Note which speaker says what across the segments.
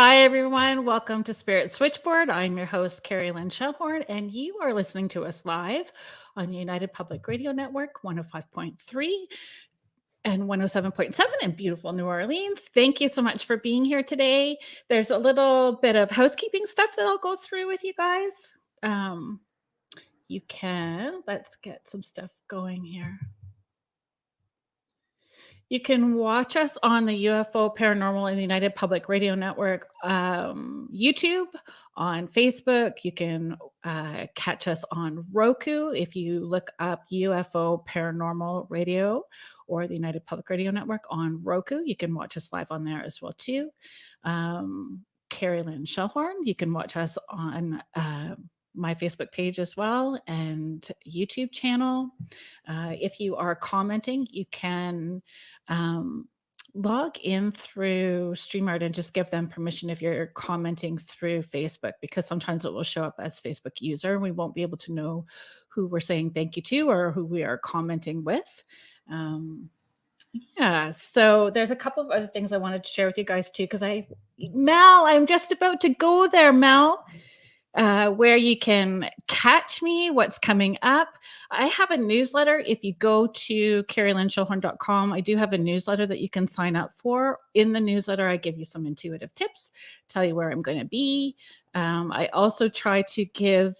Speaker 1: Hi, everyone. Welcome to Spirit Switchboard. I'm your host, Carrie Lynn Shellhorn, and you are listening to us live on the United Public Radio Network, 105.3 and 107.7 in beautiful New Orleans. Thank you so much for being here today. There's a little bit of housekeeping stuff that I'll go through with you guys. Let's get some stuff going here. You can watch us on the UFO Paranormal and the United Public Radio Network YouTube, on Facebook. You can catch us on Roku if you look up UFO Paranormal Radio or the United Public Radio Network on Roku. You can watch us live on there as well too. Carrie Lynn Shellhorn, you can watch us on my Facebook page as well and YouTube channel. If you are commenting, you can log in through StreamYard and just give them permission if you're commenting through Facebook, because sometimes it will show up as Facebook user and we won't be able to know who we're saying thank you to or who we are commenting with. Yeah, so there's a couple of other things I wanted to share with you guys too, because Mel, I'm just about to go there, Mel. Where you can catch me, what's coming up. I have a newsletter. If you go to carrieLynnShellhorn.com, I do have a newsletter that you can sign up for. In the newsletter, I give you some intuitive tips, tell you where I'm going to be. I also try to give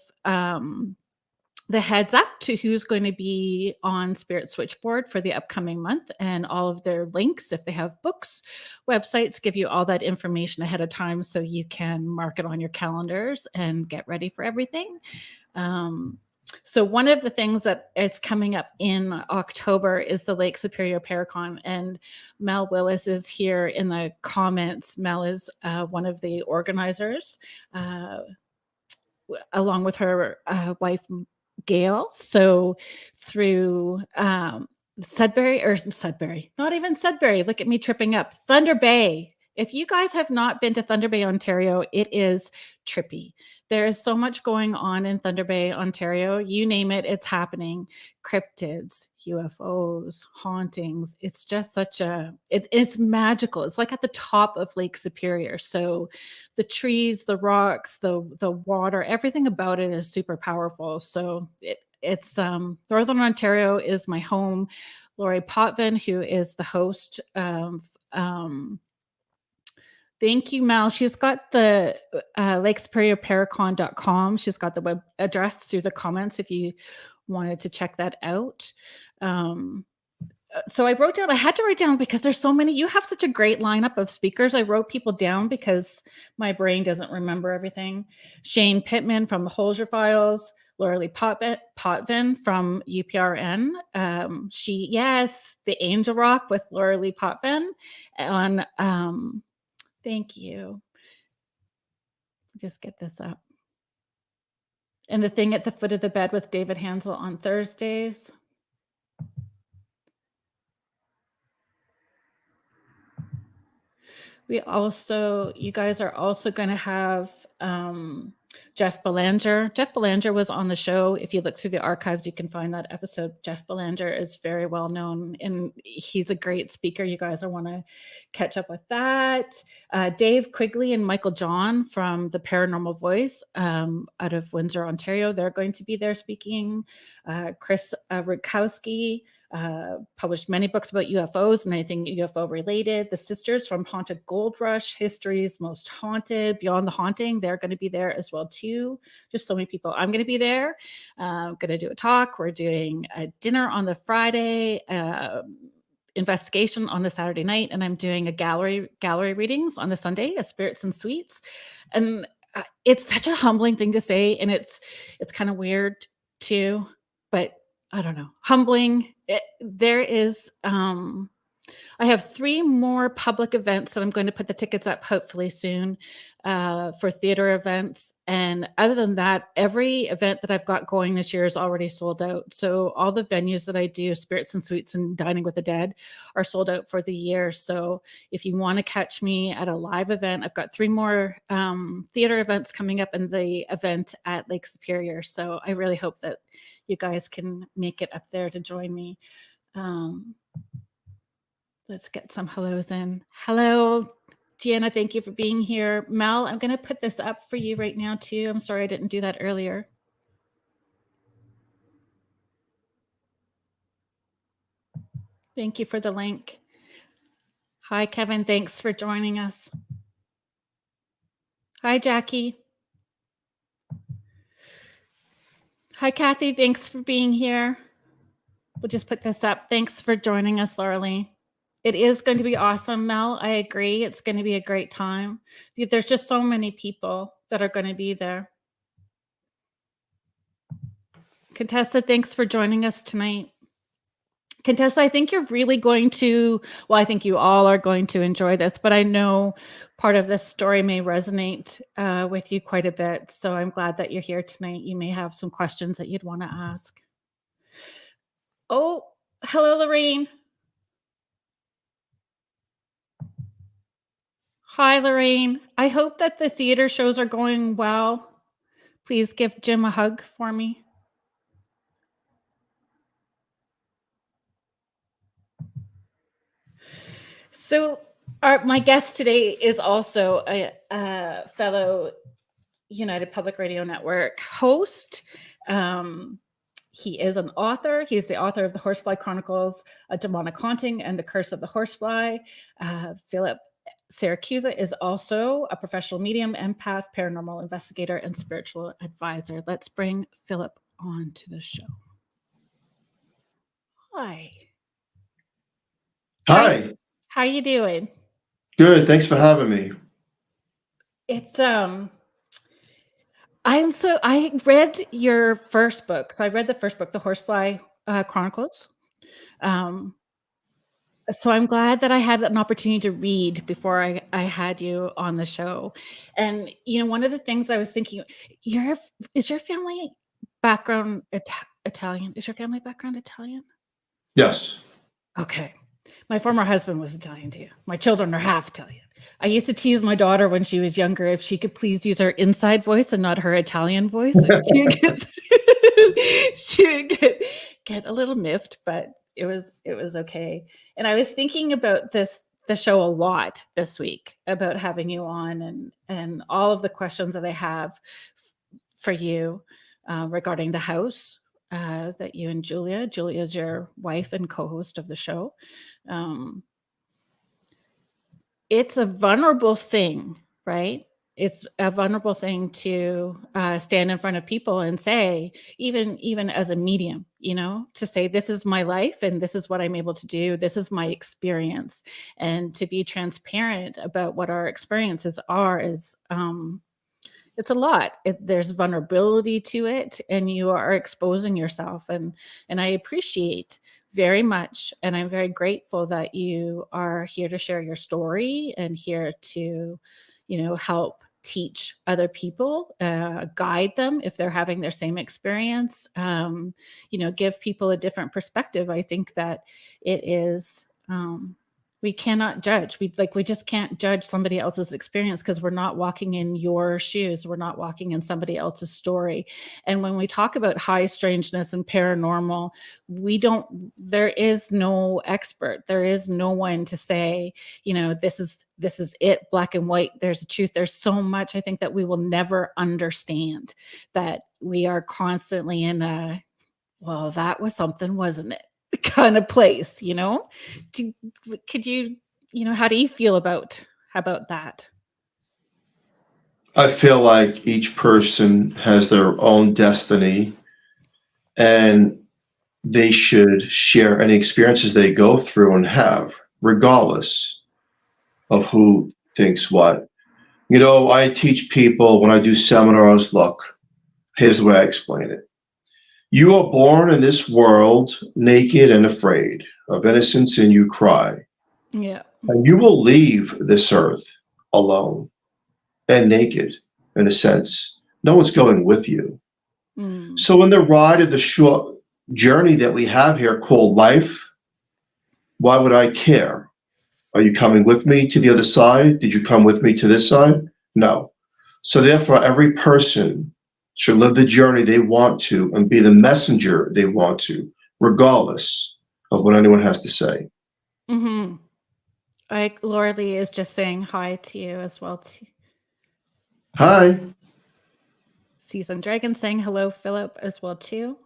Speaker 1: the heads up to who's going to be on Spirit Switchboard for the upcoming month, and all of their links, if they have books, websites, give you all that information ahead of time so you can mark it on your calendars and get ready for everything. So one of the things that is coming up in October is the Lake Superior Paracon, and Mel Willis is here in the comments. Mel is one of the organizers, along with her wife, Gail. So through Sudbury, not even Sudbury. Look at me tripping up. Thunder Bay. If you guys have not been to Thunder Bay, Ontario, it is trippy. There is so much going on in Thunder Bay, Ontario. You name it, it's happening. Cryptids, UFOs, hauntings. It's just it's magical. It's like at the top of Lake Superior. So the trees, the rocks, the water, everything about it is super powerful. So it's Northern Ontario is my home. Lori Potvin, who is the host of thank you, Mel. She's got the lakesuperiorparacon.com. She's got the web address through the comments if you wanted to check that out. So I had to write down because there's so many. You have such a great lineup of speakers. I wrote people down because my brain doesn't remember everything. Shane Pittman from the Holzer Files, Laura Lee Potvin from UPRN. The Angel Rock with Laura Lee Potvin on thank you. Just get this up. And the Thing at the Foot of the Bed with David Hansel on Thursdays. You guys are also going to have Jeff Belanger. Jeff Belanger was on the show. If you look through the archives, you can find that episode. Jeff Belanger is very well known, and he's a great speaker. You guys will want to catch up with that. Dave Quigley and Michael John from The Paranormal Voice out of Windsor, Ontario. They're going to be there speaking. Chris Rutkowski published many books about UFOs and anything UFO related. The sisters from Haunted Gold Rush, History's Most Haunted, Beyond the Haunting, they're going to be there as well too. Just so many people. I'm going to be there. I'm going to do a talk. We're doing a dinner on the Friday, investigation on the Saturday night, and I'm doing a gallery readings on the Sunday, a Spirits and Sweets. And it's such a humbling thing to say, and it's kind of weird too, but I don't know, humbling. There is, I have 3 more public events that I'm going to put the tickets up hopefully soon for theater events. And other than that, every event that I've got going this year is already sold out. So all the venues that I do, Spirits and Sweets and Dining with the Dead, are sold out for the year. So if you want to catch me at a live event, I've got 3 more theater events coming up and the event at Lake Superior. So I really hope that you guys can make it up there to join me. Let's get some hellos in. Hello, Gianna, thank you for being here. Mel, I'm going to put this up for you right now too. I'm sorry I didn't do that earlier. Thank you for the link. Hi, Kevin. Thanks for joining us. Hi, Jackie. Hi, Kathy. Thanks for being here. We'll just put this up. Thanks for joining us, Laura Lee. It is going to be awesome, Mel. I agree. It's going to be a great time. There's just so many people that are going to be there. Contessa, thanks for joining us tonight. Contessa, I think you're really going to, well, I think you all are going to enjoy this, but I know part of this story may resonate with you quite a bit. So I'm glad that you're here tonight. You may have some questions that you'd want to ask. Oh, hello, Lorraine. Hi, Lorraine. I hope that the theater shows are going well. Please give Jim a hug for me. So my guest today is also a fellow United Public Radio Network host. He is an author. He's the author of The Horsefly Chronicles, A Demonic Haunting, and The Curse of the Horsefly. Philip Siracusa is also a professional medium, empath, paranormal investigator, and spiritual advisor. Let's bring Philip on to the show. Hi.
Speaker 2: Hi.
Speaker 1: How you doing?
Speaker 2: Good. Thanks for having me.
Speaker 1: It's I read your first book. So I read the first book, The Horsefly Chronicles. So I'm glad that I had an opportunity to read before I had you on the show. And one of the things I was thinking, is your family background Italian? Is your family background Italian?
Speaker 2: Yes.
Speaker 1: Okay. My former husband was Italian too. My children are half Italian. I used to tease my daughter when she was younger if she could please use her inside voice and not her Italian voice. She would get a little miffed, but it was okay. And I was thinking about the show a lot this week, about having you on and all of the questions that I have for you regarding the house. That you and Julia is your wife and co-host of the show. It's a vulnerable thing, right? It's a vulnerable thing to stand in front of people and say, even as a medium, to say, this is my life and this is what I'm able to do. This is my experience. And to be transparent about what our experiences are is, it's a lot. There's vulnerability to it, and you are exposing yourself. And I appreciate very much, and I'm very grateful that you are here to share your story and here to, help teach other people, guide them if they're having their same experience, give people a different perspective. I think that it is, we cannot judge. We just can't judge somebody else's experience because we're not walking in your shoes. We're not walking in somebody else's story. And when we talk about high strangeness and paranormal, there is no expert. There is no one to say, this is it, black and white. There's a truth. There's so much, I think, that we will never understand, that we are constantly in a, well, that was something, wasn't it? Kind of place, could you, how do you feel about that?
Speaker 2: I feel like each person has their own destiny, and they should share any experiences they go through and have, regardless of who thinks what. I teach people when I do seminars, look, here's the way I explain it. You are born in this world naked and afraid of innocence, and you cry.
Speaker 1: Yeah.
Speaker 2: And you will leave this earth alone and naked, in a sense. No one's going with you. So in the ride of the short journey that we have here called life, why would I care? Are you coming with me to the other side? Did you come with me to this side? No. So therefore, every person should live the journey they want to and be the messenger they want to, regardless of what anyone has to say.
Speaker 1: Mm-hmm. Laura Lee is just saying hi to you as well.
Speaker 2: Hi.
Speaker 1: Season Dragon saying hello, Philip, as well too.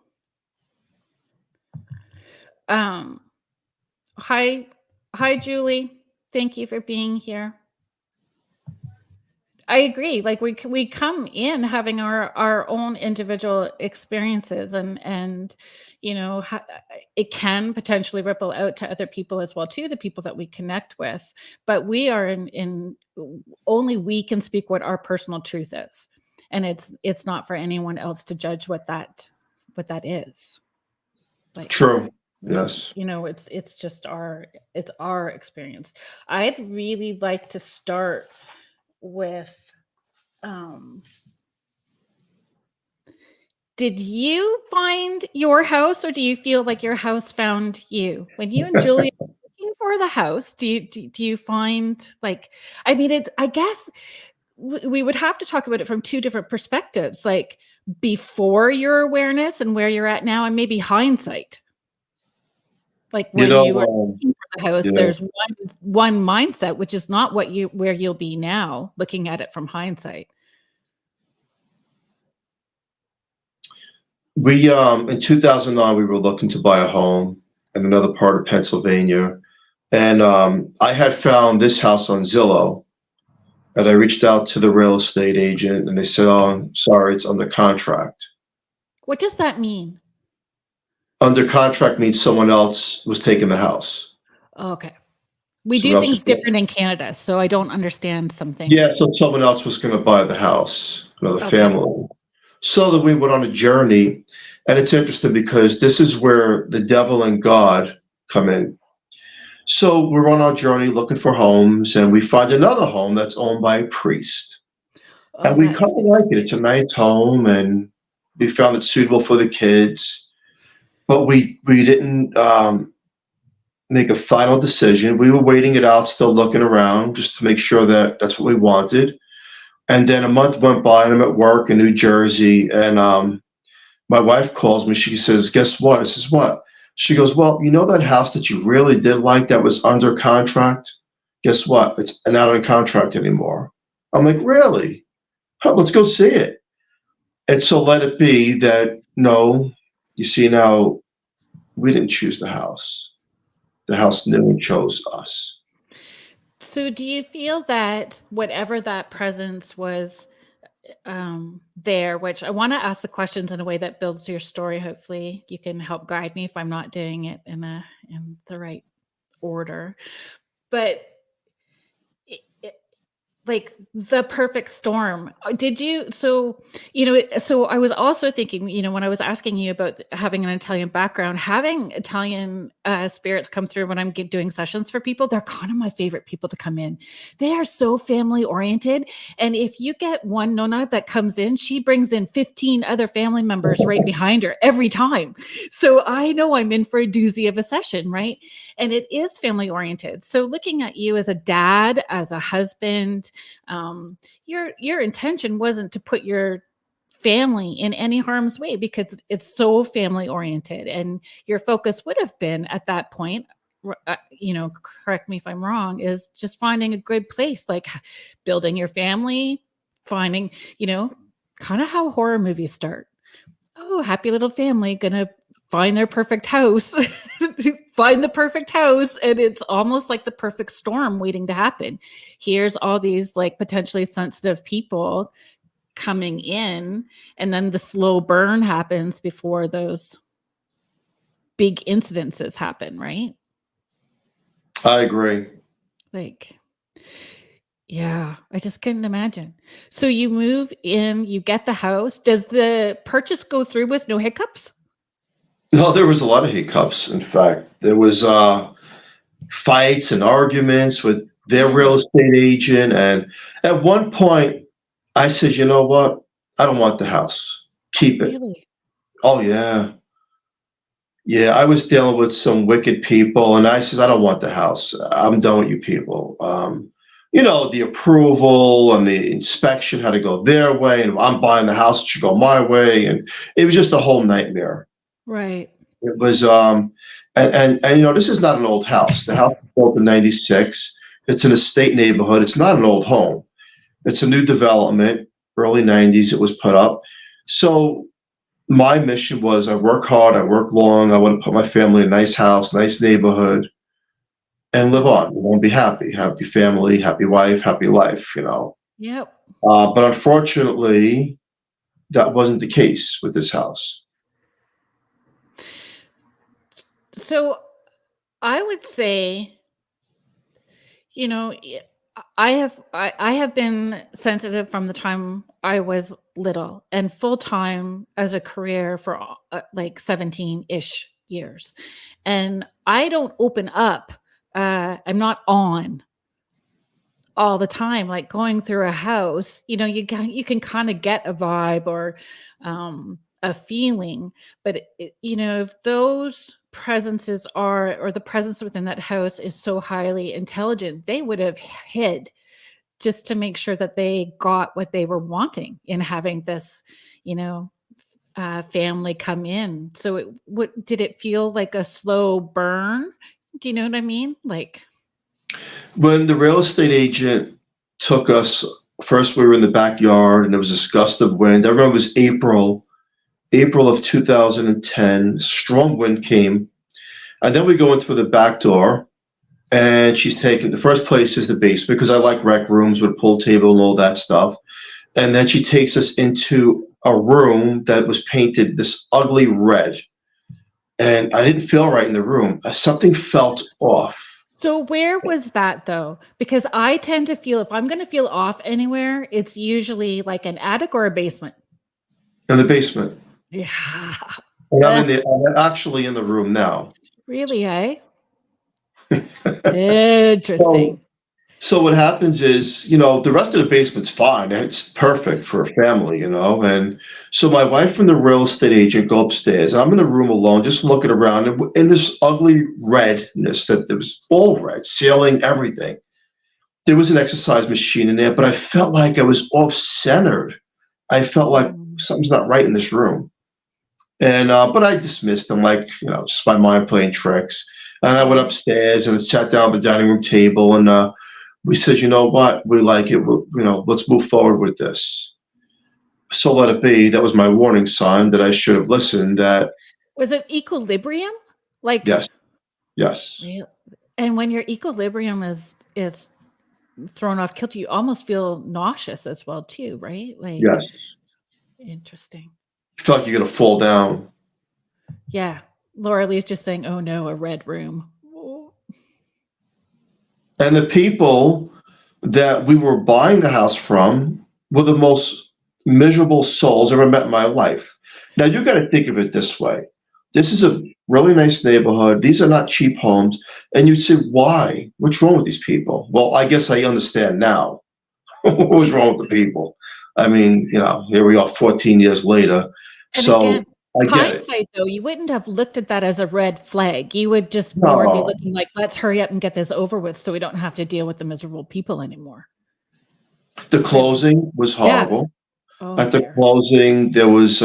Speaker 1: Hi, Julie. Thank you for being here. I agree. Like we come in having our own individual experiences, and it can potentially ripple out to other people as well too, the people that we connect with. But we are in only we can speak what our personal truth is, and it's not for anyone else to judge what that is. Like,
Speaker 2: True. Yes.
Speaker 1: It's just our experience. I'd really like to start with did you find your house, or do you feel like your house found you? When you and Julie are looking for the house, do you find, like, I mean, I guess we would have to talk about it from two different perspectives, like before your awareness and where you're at now, and maybe hindsight. Like when you were looking for the house, there's one mindset, which is not where you'll be now, looking at it from hindsight.
Speaker 2: We in 2009 we were looking to buy a home in another part of Pennsylvania, and I had found this house on Zillow, and I reached out to the real estate agent, and they said, "Oh, I'm sorry, it's under contract."
Speaker 1: What does that mean?
Speaker 2: Under contract means someone else was taking the house.
Speaker 1: Okay. We do things different in Canada, so I don't understand some things.
Speaker 2: Yeah, so someone else was going to buy the house, another family. So that we went on a journey, and it's interesting because this is where the devil and God come in. So we're on our journey looking for homes, and we find another home that's owned by a priest. And we kind of like it. It's a nice home, and we found it suitable for the kids. But we didn't make a final decision. We were waiting it out, still looking around, just to make sure that that's what we wanted. And then a month went by, and I'm at work in New Jersey, and my wife calls me. She says, "Guess what?" I says, "What?" She goes, "Well, you know that house that you really did like that was under contract? Guess what? It's not on contract anymore." I'm like, "Really? Let's go see it." And so let it be that, no, you see, now we didn't choose the house. The house knew and chose us.
Speaker 1: So do you feel that whatever that presence was there, which I want to ask the questions in a way that builds your story. Hopefully you can help guide me if I'm not doing it in the right order. But like the perfect storm. Did you, so I was also thinking, when I was asking you about having an Italian background, having Italian spirits come through when I'm doing sessions for people, they're kind of my favorite people to come in. They are so family oriented. And if you get one Nonna that comes in, she brings in 15 other family members right behind her every time. So I know I'm in for a doozy of a session, right? And it is family oriented. So looking at you as a dad, as a husband, your intention wasn't to put your family in any harm's way, because it's so family oriented, and your focus would have been at that point, correct me if I'm wrong, is just finding a good place, like building your family, finding, kind of how horror movies start. Oh, happy little family gonna find their perfect house. Find the perfect house, and it's almost like the perfect storm waiting to happen. Here's all these like potentially sensitive people coming in, and then the slow burn happens before those big incidences happen, right?
Speaker 2: I agree.
Speaker 1: Like, yeah, I just couldn't imagine. So you move in, you get the house. Does the purchase go through with no hiccups?
Speaker 2: No, there was a lot of hiccups. In fact, there was fights and arguments with their real estate agent. And at one point, I said, "You know what? I don't want the house. Keep it."
Speaker 1: Really?
Speaker 2: Oh, yeah. Yeah, I was dealing with some wicked people, and I says, "I don't want the house. I'm done with you people." The approval and the inspection had to go their way, and I'm buying the house, it should go my way. And it was just a whole nightmare.
Speaker 1: Right.
Speaker 2: It was, and this is not an old house. The house was built in '96. It's an estate neighborhood. It's not an old home. It's a new development. Early 90s it was put up. So my mission was I work hard, I work long, I want to put my family in a nice house, nice neighborhood, and live on. I want to be happy, happy family, happy wife, happy life,
Speaker 1: Yep.
Speaker 2: But unfortunately, that wasn't the case with this house.
Speaker 1: So I would say, I have been sensitive from the time I was little and full time as a career for like 17-ish years. And I don't open up. I'm not on all the time, like going through a house, you can kind of get a vibe or a feeling, but if those presences or the presence within that house is so highly intelligent, they would have hid just to make sure that they got what they were wanting in having this, family come in. So did it feel like a slow burn? Do you know what I mean? Like,
Speaker 2: when the real estate agent took us, first we were in the backyard and there was this gust of wind. I remember it was April of 2010. Strong wind came. And then we go in through the back door and she's taken, the first place is the basement because I like rec rooms with a pool table and all that stuff. And then she takes us into a room that was painted this ugly red. And I didn't feel right in the room. Something felt off.
Speaker 1: So where was that though? Because I tend to feel if I'm going to feel off anywhere, it's usually like an attic or a basement.
Speaker 2: In the basement.
Speaker 1: Yeah.
Speaker 2: And I'm actually in the room now.
Speaker 1: Really, eh? Interesting.
Speaker 2: So what happens is, the rest of the basement's fine. It's perfect for a family, And so my wife and the real estate agent go upstairs. And I'm in the room alone, just looking around. And in this ugly redness that there was all red, ceiling, everything. There was an exercise machine in there, but I felt like I was off-centered. I felt like something's not right in this room. And but I dismissed them, like, just my mind playing tricks. And I went upstairs and sat down at the dining room table and we said, you know what, we like it, let's move forward with this. So let it be. That was my warning sign that I should have listened. That
Speaker 1: was it equilibrium? Like
Speaker 2: yes.
Speaker 1: And when your equilibrium is thrown off kilter, you almost feel nauseous as well too, right? Like
Speaker 2: yes.
Speaker 1: Interesting.
Speaker 2: You feel like you're gonna fall down.
Speaker 1: Yeah. Laura Lee's just saying, oh no, a red room.
Speaker 2: And the people that we were buying the house from were the most miserable souls I've ever met in my life. Now, you got to think of it this way. This is a really nice neighborhood. These are not cheap homes. And you'd say, why? What's wrong with these people? Well, I guess I understand now. What was wrong with the people? I mean, here we are 14 years later.
Speaker 1: And
Speaker 2: so
Speaker 1: again,
Speaker 2: I get
Speaker 1: hindsight,
Speaker 2: it.
Speaker 1: though, you wouldn't have looked at that as a red flag. You would just more be looking like, let's hurry up and get this over with so we don't have to deal with the miserable people anymore.
Speaker 2: The closing was horrible.
Speaker 1: Yeah.
Speaker 2: At the closing, there was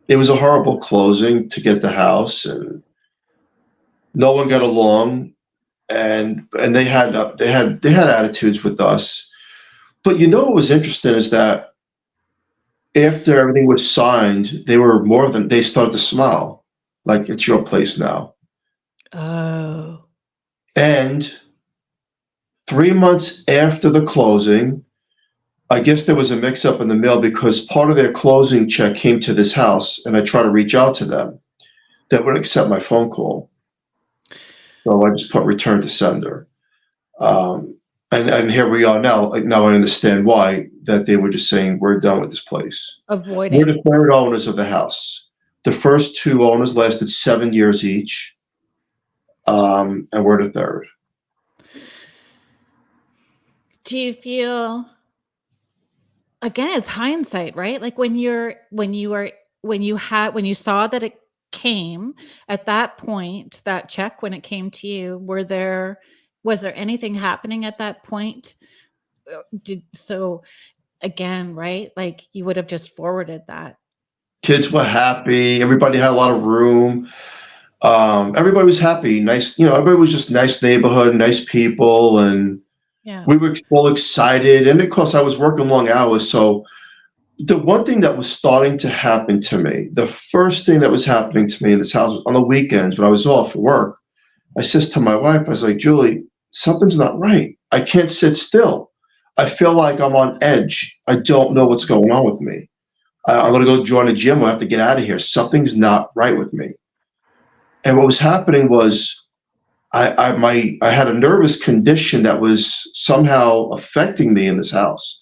Speaker 2: it was a horrible closing to get the house, and no one got along, and they had attitudes with us. But what was interesting is that after everything was signed, they started to smile, like, it's your place now.
Speaker 1: Oh.
Speaker 2: And 3 months after the closing, I guess there was a mix-up in the mail because part of their closing check came to this house, and I tried to reach out to them. They wouldn't accept my phone call. So I just put return to sender. And here we are now. Like, now I understand why that they were just saying, we're done with this place.
Speaker 1: Avoiding.
Speaker 2: We're the third owners of the house. The first two owners lasted 7 years each. And we're the third.
Speaker 1: Do you feel, again, it's hindsight, right? Like when you saw that it came at that point, that check, when it came to you, was there anything happening at that point? So again, right? Like you would have just forwarded that.
Speaker 2: Kids were happy. Everybody had a lot of room. Everybody was happy, nice, everybody was just nice neighborhood, nice people, and
Speaker 1: Yeah.
Speaker 2: we were all excited. And of course, I was working long hours, so the one thing that was starting to happen to me, the first thing that was happening to me in this house was on the weekends when I was off work. I says to my wife, I was like, Julie, something's not right. I can't sit still. I feel like I'm on edge. I don't know what's going on with me. I'm going to go join a gym. I have to get out of here. Something's not right with me. And what was happening was I had a nervous condition that was somehow affecting me in this house.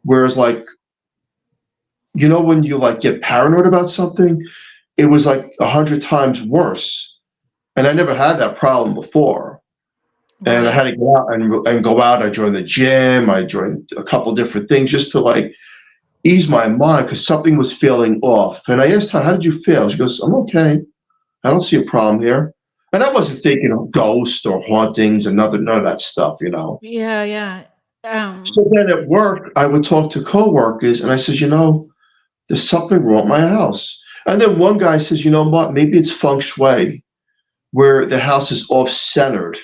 Speaker 2: Whereas like, when you like get paranoid about something, it was like 100 times worse. And I never had that problem before. And I had to go out and go out. I joined the gym. I joined a couple different things just to like ease my mind because something was feeling off. And I asked her, how did you feel? She goes, I'm okay. I don't see a problem here. And I wasn't thinking of ghosts or hauntings and none of that stuff,
Speaker 1: Yeah, yeah.
Speaker 2: So then at work, I would talk to coworkers and I says, there's something wrong with my house. And then one guy says, you know what, maybe it's feng shui where the house is off-centered.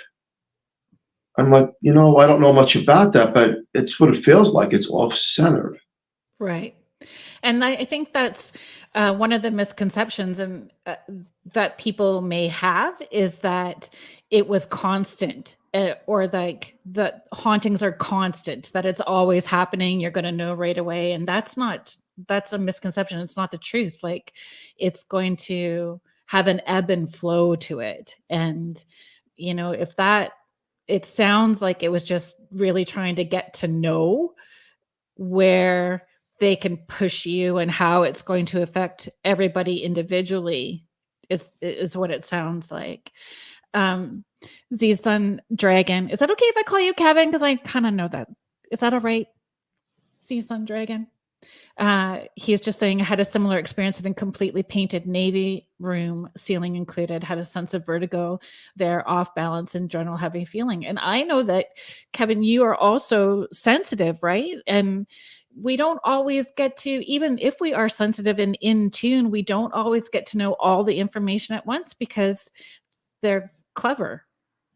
Speaker 2: I'm like, I don't know much about that, but it's what it feels like. It's off-centered.
Speaker 1: Right. And I think that's one of the misconceptions and that people may have is that it was constant or like the hauntings are constant, that it's always happening. You're going to know right away. And that's a misconception. It's not the truth. Like it's going to have an ebb and flow to it. And, if it sounds like it was just really trying to get to know where they can push you and how it's going to affect everybody individually is what it sounds like. Z-Sun Dragon. Is that okay if I call you Kevin? Because I kind of know that. Is that all right? Z-Sun Dragon. He's just saying I had a similar experience of a completely painted navy room, ceiling included, had a sense of vertigo there, off balance and general heavy feeling. And I know that, Kevin, you are also sensitive, right? And we don't always get to, even if we are sensitive and in tune, we don't always get to know all the information at once because they're clever.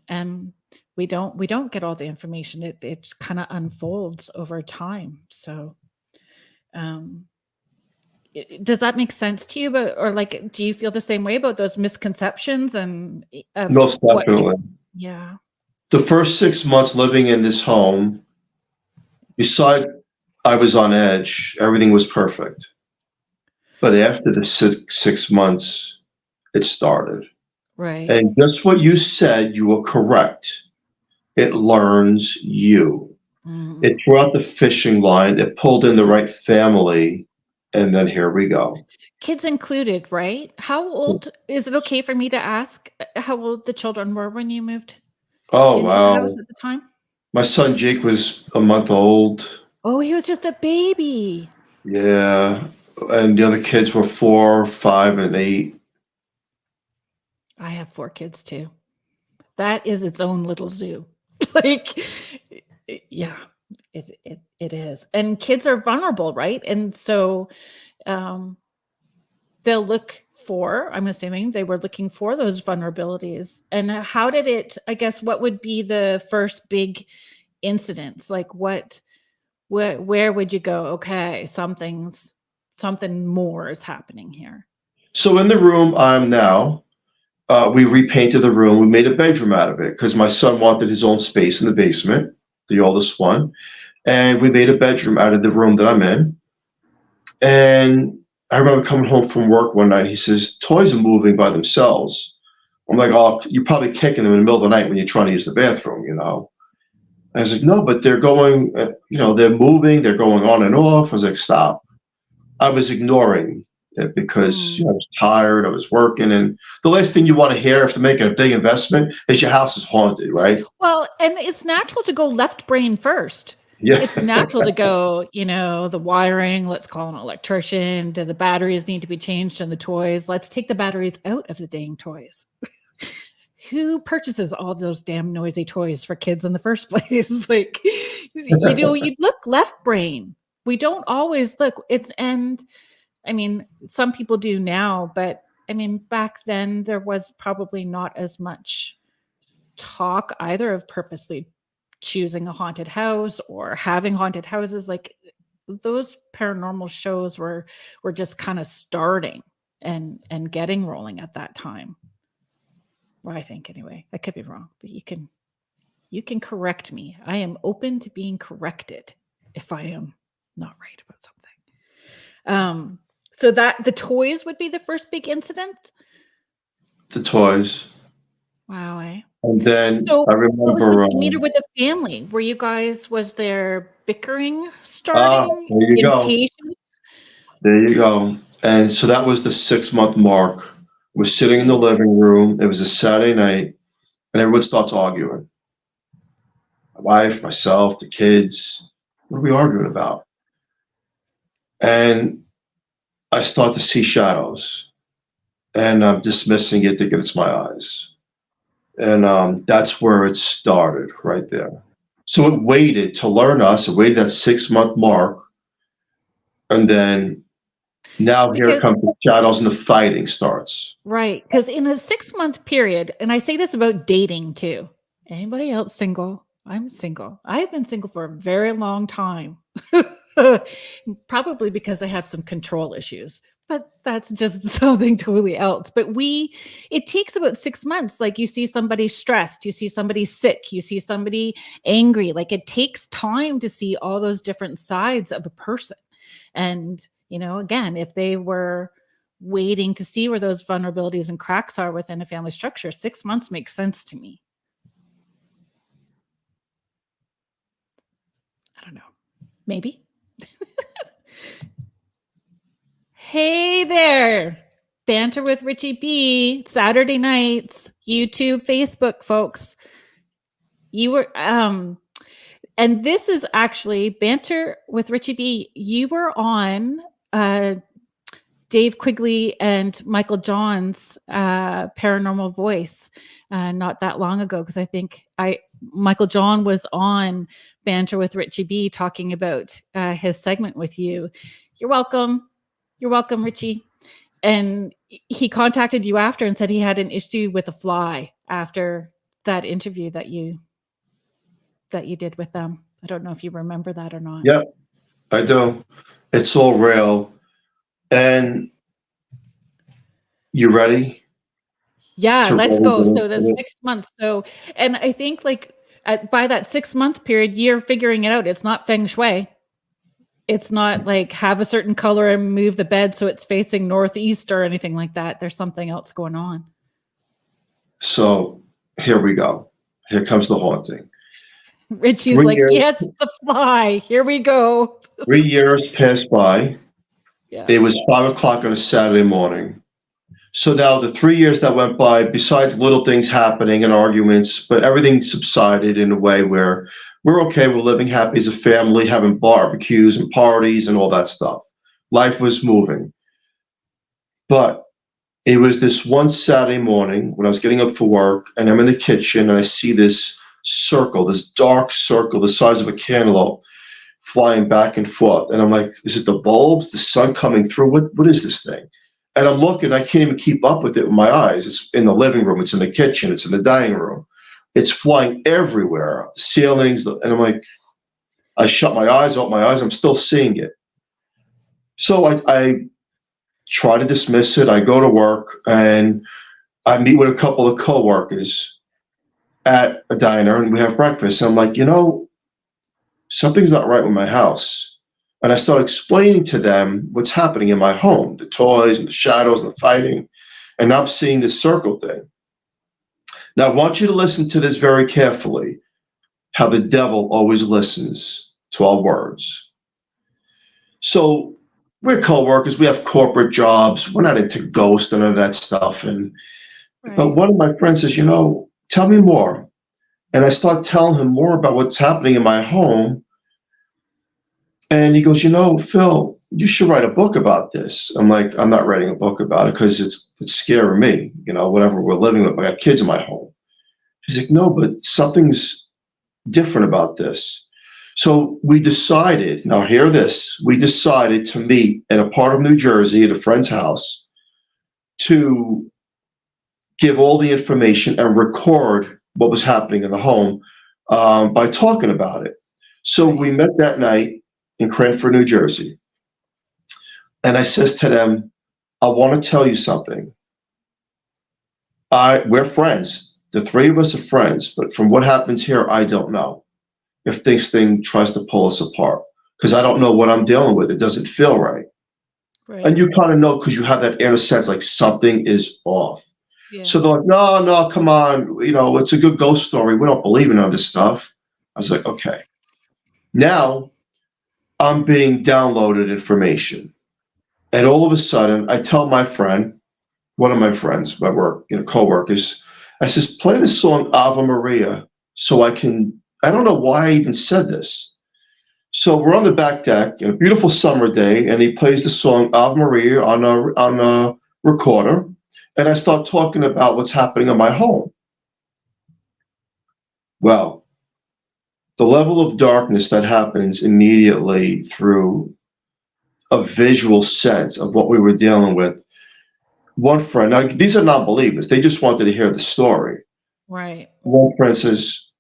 Speaker 1: And we don't get all the information. It kind of unfolds over time. So does that make sense to you? Do you feel the same way about those misconceptions and
Speaker 2: Most definitely.
Speaker 1: Yeah.
Speaker 2: The first 6 months living in this home, besides I was on edge, everything was perfect. But after the six months, it started.
Speaker 1: Right.
Speaker 2: And just what you said, you were correct. It learns you. Mm-hmm. It threw out the fishing line. It pulled in the right family. And then here we go.
Speaker 1: Kids included, right? How old, is it okay for me to ask how old the children were when you moved into the house at the time?
Speaker 2: My son Jake was a month old.
Speaker 1: Oh, he was just a baby.
Speaker 2: Yeah. And the other kids were 4, 5, and 8.
Speaker 1: I have 4 kids too. That is its own little zoo. Yeah. It is. And kids are vulnerable, right? And so they'll look for, I'm assuming they were looking for those vulnerabilities. And how did it, I guess, what would be the first big incidents? Like where would you go? Okay, something more is happening here. So
Speaker 2: in the room I'm now, we repainted the room. We made a bedroom out of it because my son wanted his own space in the basement, the oldest one. And we made a bedroom out of the room that I'm in. And I remember coming home from work one night. He says, toys are moving by themselves. I'm like, oh, you're probably kicking them in the middle of the night when you're trying to use the bathroom, I was like, no, but they're going, they're moving, they're going on and off. I was like, stop. I was ignoring it because I was tired, I was working. And the last thing you want to hear after making a big investment is your house is haunted, right?
Speaker 1: Well, and it's natural to go left brain first. Yeah. It's natural to go, the wiring, let's call an electrician. Do the batteries need to be changed on the toys? Let's take the batteries out of the dang toys. Who purchases all those damn noisy toys for kids in the first place? You look left brain. We don't always look. And I mean, some people do now, but I mean, back then there was probably not as much talk either of purposely choosing a haunted house or having haunted houses. Like those paranormal shows were just kind of starting and getting rolling at that time. Well, I think anyway. I could be wrong, but you can correct me. I am open to being corrected if I am not right about something. So that the toys would be the first big incident.
Speaker 2: The toys.
Speaker 1: Wow.
Speaker 2: And then
Speaker 1: So
Speaker 2: I
Speaker 1: what was
Speaker 2: remember.
Speaker 1: the meter with the family? Were you guys? Was there bickering starting?
Speaker 2: There you go.
Speaker 1: Impatience?
Speaker 2: There you go. And so that was the 6-month mark. We're sitting in the living room. It was a Saturday night, and everyone starts arguing. My wife, myself, the kids. What are we arguing about? And I start to see shadows, and I'm dismissing it, thinking it's my eyes. And that's where it started, right there. So it waited to learn us. It waited that 6-month mark, and then now here comes the shadows and the fighting starts.
Speaker 1: Right, because in a 6-month period, and I say this about dating too. Anybody else single? I'm single. I've been single for a very long time. Probably because I have some control issues, but that's just something totally else. But it takes about 6 months. Like you see somebody stressed, you see somebody sick, you see somebody angry. Like it takes time to see all those different sides of a person. And, again, if they were waiting to see where those vulnerabilities and cracks are within a family structure, 6 months makes sense to me. I don't know. Maybe. Hey there. Banter with Richie B. Saturday nights, YouTube, Facebook, folks. You were, and this is actually Banter with Richie B. You were on Dave Quigley and Michael John's Paranormal Voice not that long ago, because I think Michael John was on Banter with Richie B talking about his segment with you. You're welcome. You're welcome, Richie. And he contacted you after and said he had an issue with a fly after that interview that you did with them. I don't know if you remember that or not.
Speaker 2: Yeah, I do. It's all real. And you ready?
Speaker 1: Yeah, let's go. So the 6 months. So, and I think by that 6-month period, you're figuring it out. It's not feng shui. It's not like have a certain color and move the bed so it's facing northeast or anything like that. There's something else going on.
Speaker 2: So here we go. Here comes the haunting.
Speaker 1: Richie's like, yes, the fly. Here we go.
Speaker 2: 3 years passed by.
Speaker 1: Yeah.
Speaker 2: It was 5 o'clock on a Saturday morning. So now the 3 years that went by, besides little things happening and arguments, but everything subsided in a way where we're okay. We're living happy as a family, having barbecues and parties and all that stuff. Life was moving. But it was this one Saturday morning when I was getting up for work, and I'm in the kitchen and I see this circle, this dark circle the size of a cantaloupe flying back and forth. And I'm like, is it the bulbs, the sun coming through? What is this thing? And I'm looking, I can't even keep up with it with my eyes. It's in the living room, it's in the kitchen, it's in the dining room. It's flying everywhere, the ceilings, and I'm like, I shut my eyes, open my eyes, I'm still seeing it. So I try to dismiss it. I go to work and I meet with a couple of coworkers at a diner and we have breakfast. And I'm like, something's not right with my house. And I start explaining to them what's happening in my home, the toys and the shadows and the fighting. And I'm seeing this circle thing. Now, I want you to listen to this very carefully, how the devil always listens to our words. So we're co-workers, we have corporate jobs, we're not into ghosts and all that stuff. But one of my friends says, tell me more. And I start telling him more about what's happening in my home. And he goes, Phil, you should write a book about this. I'm like, I'm not writing a book about it because it's scaring me, whatever we're living with. I got kids in my home. He's like, no, but something's different about this. So we decided, now hear this, we decided to meet in a part of New Jersey at a friend's house to give all the information and record what was happening in the home by talking about it. So we met that night in Cranford, New Jersey. And I says to them, I want to tell you something. We're friends. The three of us are friends, but from what happens here, I don't know if this thing tries to pull us apart, because I don't know what I'm dealing with. It doesn't feel right. And you kind of know, because you have that inner sense like something is off. Yeah. So they're like, no, come on. It's a good ghost story. We don't believe in all this stuff. I was like, okay. Now I'm being downloaded information. And all of a sudden, I tell my friend, one of my friends, my work, co-workers, I says, play the song Ave Maria so I don't know why I even said this. So we're on the back deck in a beautiful summer day, and he plays the song Ave Maria on a recorder, and I start talking about what's happening in my home. Well, the level of darkness that happens immediately through a visual sense of what we were dealing with. One friend, now these are non-believers, they just wanted to hear the story.
Speaker 1: Right.
Speaker 2: One friend says,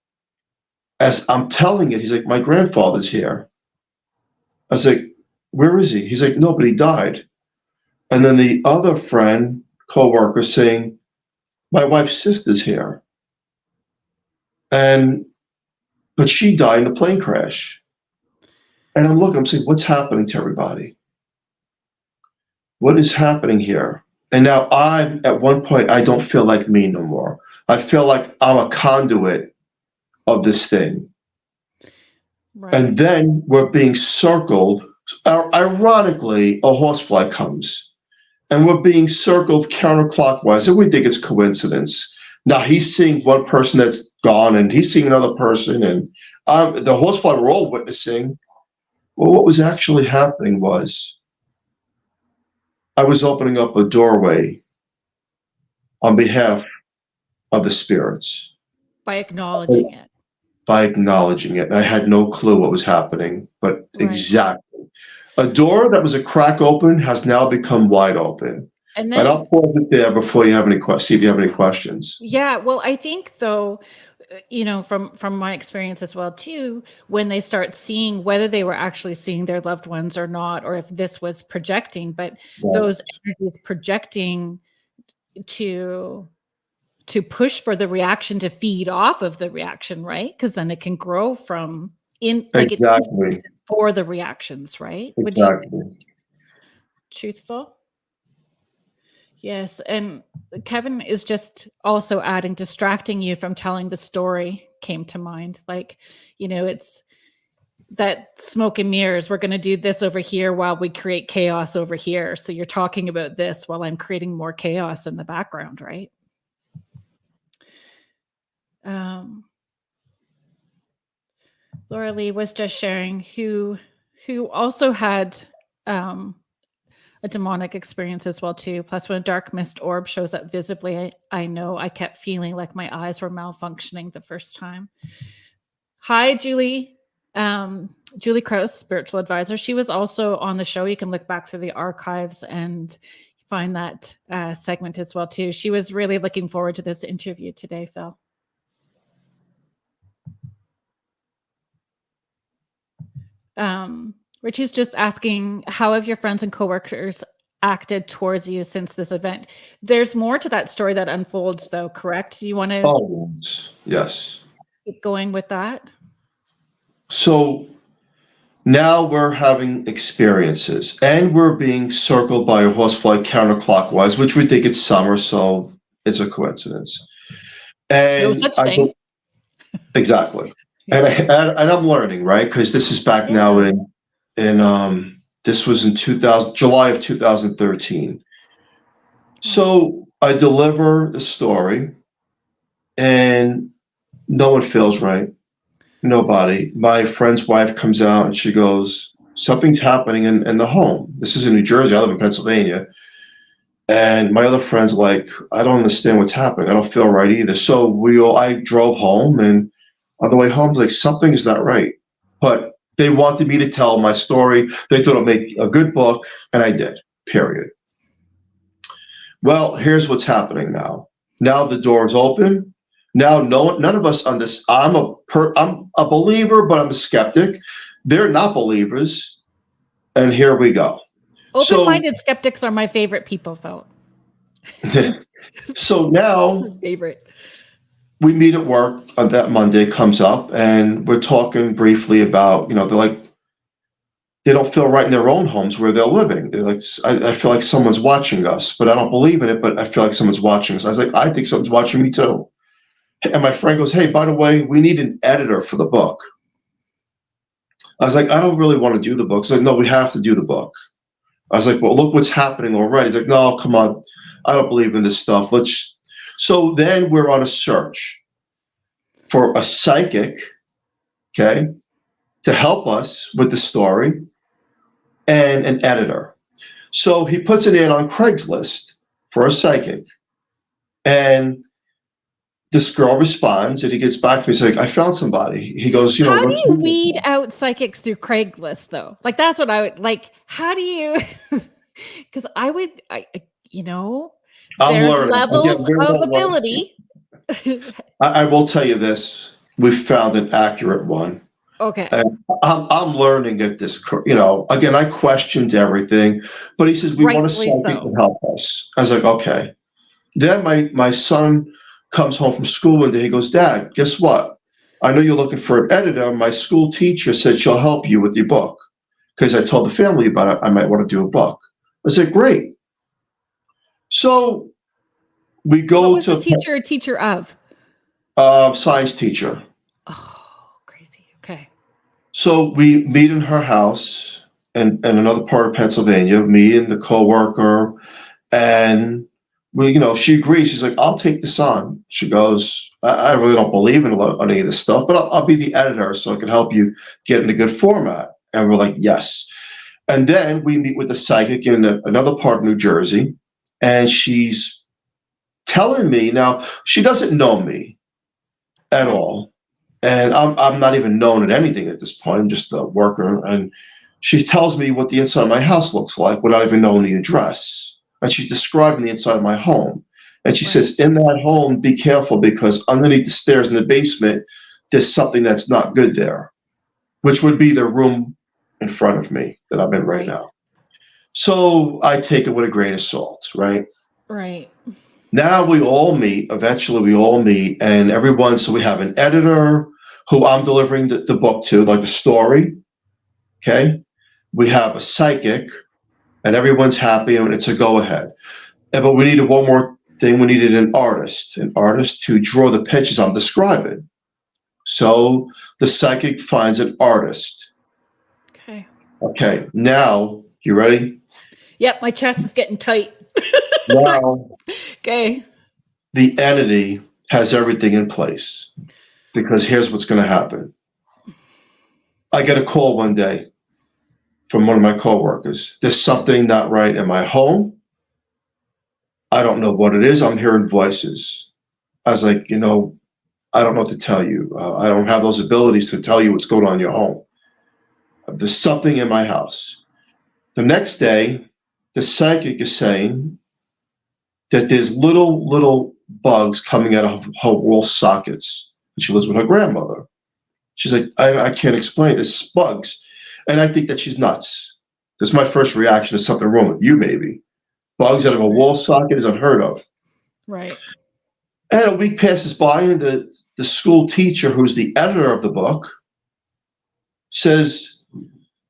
Speaker 2: as I'm telling it, he's like, my grandfather's here. I was like, where is he? He's like, no, but he died. And then the other friend, co-worker, saying, my wife's sister's here. But she died in a plane crash. And I'm saying, what's happening to everybody? What is happening here? And now at one point, I don't feel like me no more. I feel like I'm a conduit of this thing. Right. And then we're being circled. Ironically, a horsefly comes. And we're being circled counterclockwise. And we think it's coincidence. Now he's seeing one person that's gone, and he's seeing another person. And the horsefly we're all witnessing. Well, what was actually happening was I was opening up a doorway on behalf of the spirits.
Speaker 1: By acknowledging it.
Speaker 2: By acknowledging it. And I had no clue what was happening, but exactly. A door that was a crack open has now become wide open. And I'll pause it there before you have any see if you have any questions.
Speaker 1: Yeah, well, I think though, from my experience as well too, when they start seeing whether they were actually seeing their loved ones or not, or if this was projecting, but those energies projecting to push for the reaction to feed off of the reaction, right? Because then it can grow from
Speaker 2: exactly
Speaker 1: for the reactions, right?
Speaker 2: Exactly.
Speaker 1: Would you think? Truthful? Yes, and Kevin is just also adding, distracting you from telling the story came to mind. Like, it's that smoke and mirrors. We're going to do this over here while we create chaos over here. So you're talking about this while I'm creating more chaos in the background, right? Laura Lee was just sharing who also had a demonic experience as well too. Plus, when a dark mist orb shows up visibly, I know I kept feeling like my eyes were malfunctioning the first time. Hi, Julie. Julie Krause, spiritual advisor. She was also on the show. You can look back through the archives and find that segment as well too. She was really looking forward to this interview today, Phil. Richie's just asking, how have your friends and coworkers acted towards you since this event? There's more to that story that unfolds, though, correct? Do you want to
Speaker 2: yes.
Speaker 1: keep going with that?
Speaker 2: So now we're having experiences, and we're being circled by a horsefly counterclockwise, which we think it's summer, so it's a coincidence. And
Speaker 1: no such thing.
Speaker 2: Exactly. And I'm learning, right? Because this is back now in this was in July of 2013. So I deliver the story, and no one feels right. Nobody. My friend's wife comes out and she goes, something's happening in the home. This is in New Jersey. I live in Pennsylvania. And my other friend's like, I don't understand what's happening. I don't feel right either. So I drove home, and on the way home, I was like, something's not right. But they wanted me to tell my story. They thought it'd make a good book, and I did, period. Well, here's what's happening now. Now the door is open. Now, none of us on this. I'm a believer, but I'm a skeptic. They're not believers, and here we go.
Speaker 1: Open-minded skeptics are my favorite people, Philip.
Speaker 2: So now,
Speaker 1: favorite.
Speaker 2: We meet at work on that Monday. Comes up, and we're talking briefly about, they're like, they don't feel right in their own homes where they're living. They're like, I feel like someone's watching us, but I don't believe in it. But I feel like someone's watching us. I was like, I think someone's watching me too. And my friend goes, hey, by the way, we need an editor for the book. I was like, I don't really want to do the book. He's like, no, we have to do the book. I was like, well, look what's happening already. He's like, no, come on. I don't believe in this stuff. So then we're on a search for a psychic, okay, to help us with the story and an editor. So he puts an ad on Craigslist for a psychic. And this girl responds, and he gets back to me. He's like, I found somebody. He goes,
Speaker 1: how do you weed out psychics through Craigslist, though? Like, that's what I would like. How do you? Because there's levels of ability.
Speaker 2: I will tell you this: we found an accurate one.
Speaker 1: Okay.
Speaker 2: And I'm learning at this. Again, I questioned everything, but he says we want a psychic to help us. I was like, okay. Then my son comes home from school one day. He goes, Dad, guess what? I know you're looking for an editor. My school teacher said she'll help you with your book because I told the family about it. I might want to do a book. I said, great. So we go
Speaker 1: what was the teacher of?
Speaker 2: Science teacher.
Speaker 1: Oh, crazy. Okay.
Speaker 2: So we meet in her house in another part of Pennsylvania, me and the coworker, and she agrees. She's like, I'll take this on. She goes, I really don't believe in any of this stuff, but I'll be the editor so I can help you get in a good format. And we're like, yes. And then we meet with a psychic in another part of New Jersey, and she's telling me, now she doesn't know me at all. And I'm not even known at anything at this point. I'm just a worker. And she tells me what the inside of my house looks like without even knowing the address. And she's describing the inside of my home. And she says, in that home, be careful because underneath the stairs in the basement, there's something that's not good there, which would be the room in front of me that I'm in right now. So I take it with a grain of salt, right?
Speaker 1: Right.
Speaker 2: Now eventually we all meet, and so we have an editor who I'm delivering the book to, like the story, okay? We have a psychic, and everyone's happy, and it's a go-ahead. But we needed one more thing. We needed an artist to draw the pictures I'm describing. So the psychic finds an artist. Okay, now, you ready?
Speaker 1: Yep, my chest is getting tight.
Speaker 2: Now,
Speaker 1: okay.
Speaker 2: The entity has everything in place because here's what's going to happen. I get a call one day from one of my coworkers. There's something not right in my home. I don't know what it is. I'm hearing voices. I was like, I don't know what to tell you. I don't have those abilities to tell you what's going on in your home. There's something in my house. The next day, the psychic is saying that there's little bugs coming out of her wall sockets. She lives with her grandmother. She's like, I can't explain this. Bugs. And I think that she's nuts. That's my first reaction. There's something wrong with you, maybe. Bugs out of a wall socket is unheard of.
Speaker 1: Right.
Speaker 2: And a week passes by, and the school teacher, who's the editor of the book, says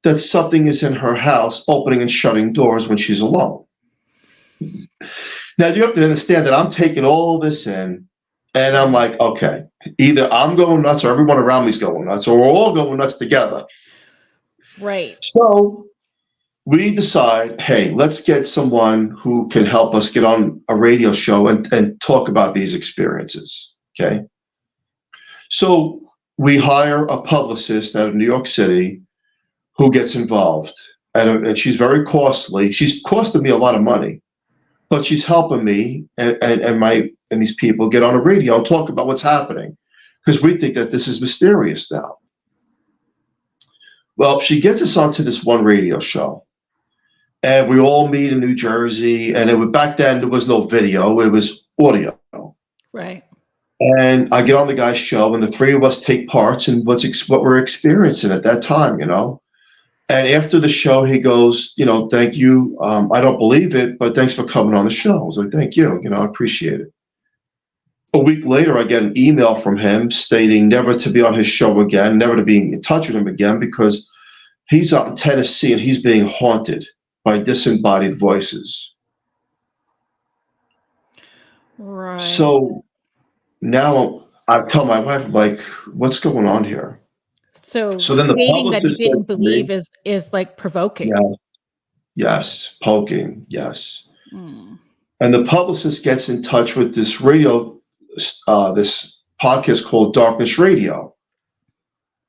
Speaker 2: that something is in her house, opening and shutting doors when she's alone. Now, you have to understand that I'm taking all this in, and I'm like, okay, either I'm going nuts or everyone around me's going nuts, or we're all going nuts together.
Speaker 1: Right.
Speaker 2: So we decide, hey, let's get someone who can help us get on a radio show and talk about these experiences, okay? So we hire a publicist out of New York City who gets involved, and she's very costly. She's costing me a lot of money, but she's helping me and these people get on a radio and talk about what's happening because we think that this is mysterious now. Well, she gets us onto this one radio show, And we all meet in New Jersey. And back then, there was no video. It was audio.
Speaker 1: Right.
Speaker 2: And I get on the guy's show, and the three of us take parts in what we're experiencing at that time, And after the show, he goes, thank you. I don't believe it, but thanks for coming on the show. I was like, thank you. I appreciate it. A week later, I get an email from him stating never to be on his show again, never to be in touch with him again, because he's out in Tennessee and he's being haunted by disembodied voices.
Speaker 1: Right.
Speaker 2: So now I tell my wife, I'm like, what's going on here?
Speaker 1: So
Speaker 2: then the
Speaker 1: stating that he
Speaker 2: publicist
Speaker 1: didn't
Speaker 2: said to
Speaker 1: believe
Speaker 2: me,
Speaker 1: is like provoking.
Speaker 2: yes, poking, yes.
Speaker 1: Mm.
Speaker 2: And the publicist gets in touch with this this podcast called Darkness Radio.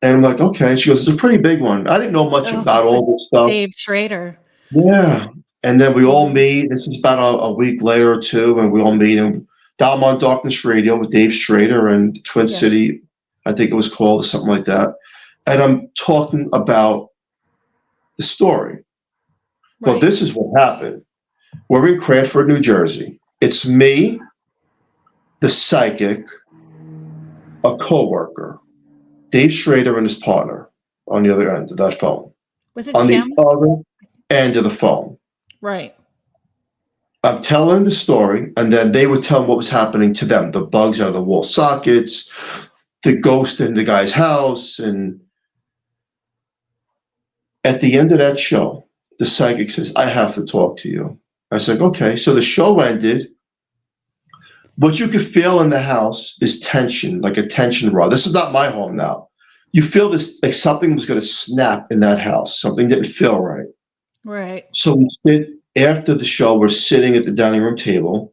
Speaker 2: And I'm like, okay. She goes, it's a pretty big one. I didn't know much about
Speaker 1: it's
Speaker 2: all this stuff.
Speaker 1: Dave Schrader.
Speaker 2: Yeah. And then we all meet. This is about a week later or two, and we all meet. And now I'm on Darkness Radio with Dave Schrader and Twin City, I think it was called, or something like that. And I'm talking about the story.
Speaker 1: Right.
Speaker 2: Well, this is what happened. We're in Cranford, New Jersey. It's me, the psychic, a coworker, Dave Schrader and his partner on the other end of that phone.
Speaker 1: Was it
Speaker 2: on
Speaker 1: Tim?
Speaker 2: the other end of the phone.
Speaker 1: Right.
Speaker 2: I'm telling the story, and then they would tell them what was happening to them, the bugs out of the wall sockets, the ghost in the guy's house. And at the end of that show, the psychic says, I have to talk to you. I was like, okay. So the show ended. What you could feel in the house is tension, like a tension rod. This is not my home now. You feel this, like something was going to snap in that house. Something didn't feel right.
Speaker 1: Right.
Speaker 2: So we sit after the show, we're sitting at the dining room table,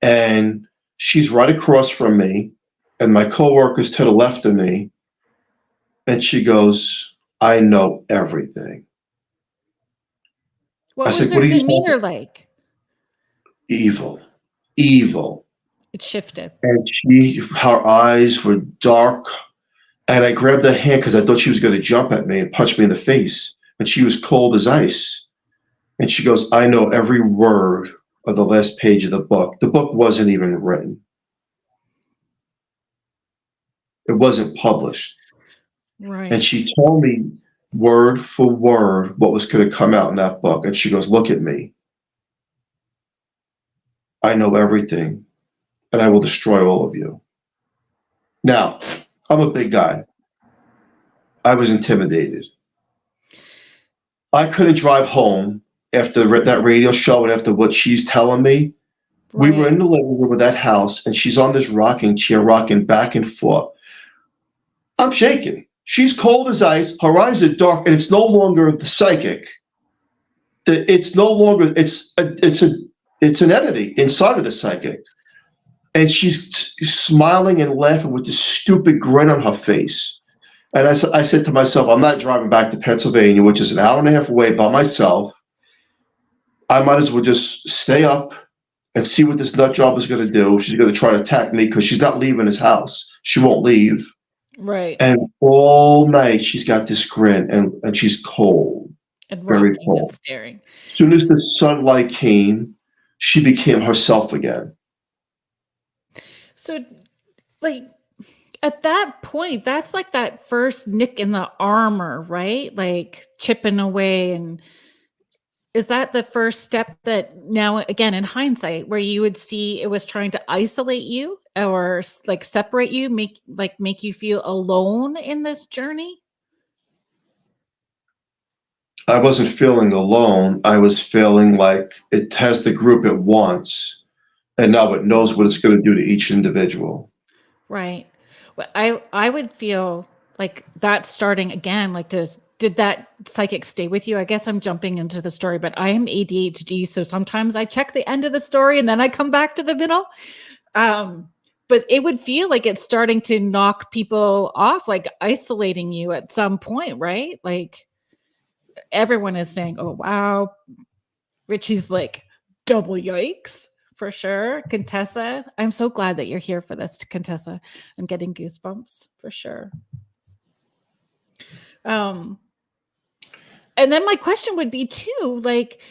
Speaker 2: and she's right across from me, and my coworker's to the left of me, and she goes, I know everything.
Speaker 1: What was
Speaker 2: said,
Speaker 1: her
Speaker 2: what are you
Speaker 1: demeanor
Speaker 2: talking?
Speaker 1: like?
Speaker 2: Evil.
Speaker 1: It shifted.
Speaker 2: And her eyes were dark, and I grabbed her hand because I thought she was going to jump at me and punch me in the face, and she was cold as ice. And she goes, I know every word of the last page of the book. The book wasn't even written. It wasn't published.
Speaker 1: Right.
Speaker 2: And she told me word for word what was going to come out in that book. And she goes, look at me. I know everything, and I will destroy all of you. Now, I'm a big guy. I was intimidated. I couldn't drive home after that radio show and after what she's telling me.
Speaker 1: Right.
Speaker 2: We were in the living room of that house, and she's on this rocking chair, rocking back and forth. I'm shaking. She's cold as ice. Her eyes are dark, and it's no longer the psychic. It's no longer. It's an entity inside of the psychic, and she's smiling and laughing with this stupid grin on her face. And I said to myself, I'm not driving back to Pennsylvania, which is an hour and a half away, by myself. I might as well just stay up and see what this nut job is going to do. She's going to try to attack me because she's not leaving his house. She won't leave.
Speaker 1: Right.
Speaker 2: And all night she's got this grin, and she's cold,
Speaker 1: and
Speaker 2: very
Speaker 1: rocking
Speaker 2: cold.
Speaker 1: and staring.
Speaker 2: As soon as the sunlight came, she became herself again.
Speaker 1: So, like, at that point, that's like that first nick in the armor, right? Like chipping away. And is that the first step that now, again, in hindsight, where you would see it was trying to isolate you or like separate you, make you feel alone in this journey?
Speaker 2: I wasn't feeling alone. I was feeling like it has the group it wants, and now it knows what it's going to do to each individual.
Speaker 1: Right. Well, I would feel like that starting again, like did that psychic stay with you? I guess I'm jumping into the story, but I am ADHD. So sometimes I check the end of the story and then I come back to the middle. But it would feel like it's starting to knock people off, like isolating you at some point, right? Like everyone is saying, oh, wow. Richie's like, double yikes. For sure. Contessa, I'm so glad that you're here for this, Contessa. I'm getting goosebumps for sure. And then my question would be too, like,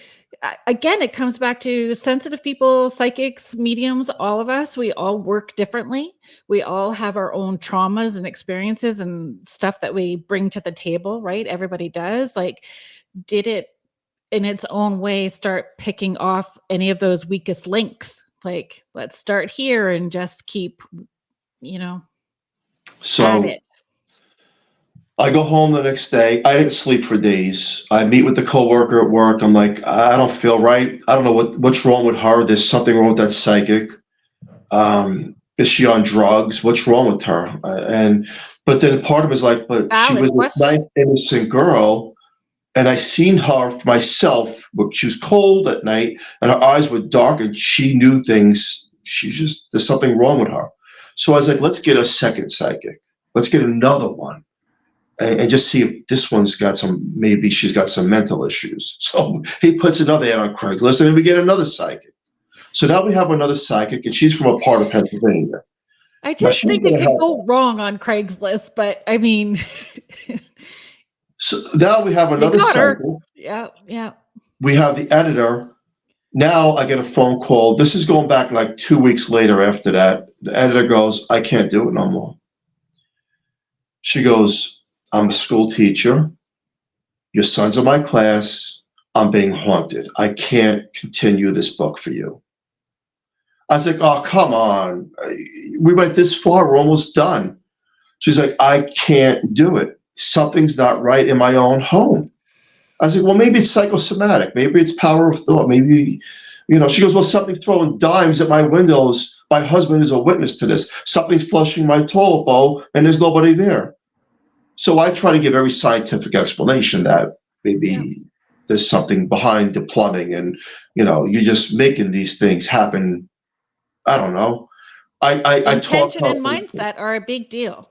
Speaker 1: again, it comes back to sensitive people, psychics, mediums, all of us, we all work differently. We all have our own traumas and experiences and stuff that we bring to the table, right? Everybody does. Like, did it in its own way start picking off any of those weakest links? Like, let's start here and just keep, at
Speaker 2: So
Speaker 1: it.
Speaker 2: I go home the next day. I didn't sleep for days. I meet with the coworker at work. I'm like, I don't feel right. I don't know what's wrong with her. There's something wrong with that psychic. Is she on drugs? What's wrong with her? But then part of it is like, but she
Speaker 1: Valid
Speaker 2: was
Speaker 1: question.
Speaker 2: a nice, innocent girl, and I seen her for myself. She was cold at night, and her eyes were dark, and she knew things. There's something wrong with her. So I was like, let's get a second psychic. Let's get another one. And just see if this one's got maybe she's got some mental issues. So he puts another ad on Craigslist, and then we get another psychic. So now we have another psychic, and she's from a part of Pennsylvania.
Speaker 1: I just think it could go wrong on Craigslist, but I mean.
Speaker 2: So now we have another psychic.
Speaker 1: Yeah.
Speaker 2: We have the editor. Now I get a phone call. This is going back like 2 weeks later after that. The editor goes, I can't do it no more. She goes, I'm a school teacher. Your son's in my class. I'm being haunted. I can't continue this book for you. I was like, oh, come on. We went this far. We're almost done. She's like, I can't do it. Something's not right in my own home. I was like, well, maybe it's psychosomatic. Maybe it's power of thought. Maybe, she goes, well, something's throwing dimes at my windows. My husband is a witness to this. Something's flushing my toilet bowl and there's nobody there. So I try to give every scientific explanation that maybe there's something behind the plumbing and, you're just making these things happen. I don't know.
Speaker 1: Intention and mindset are a big deal.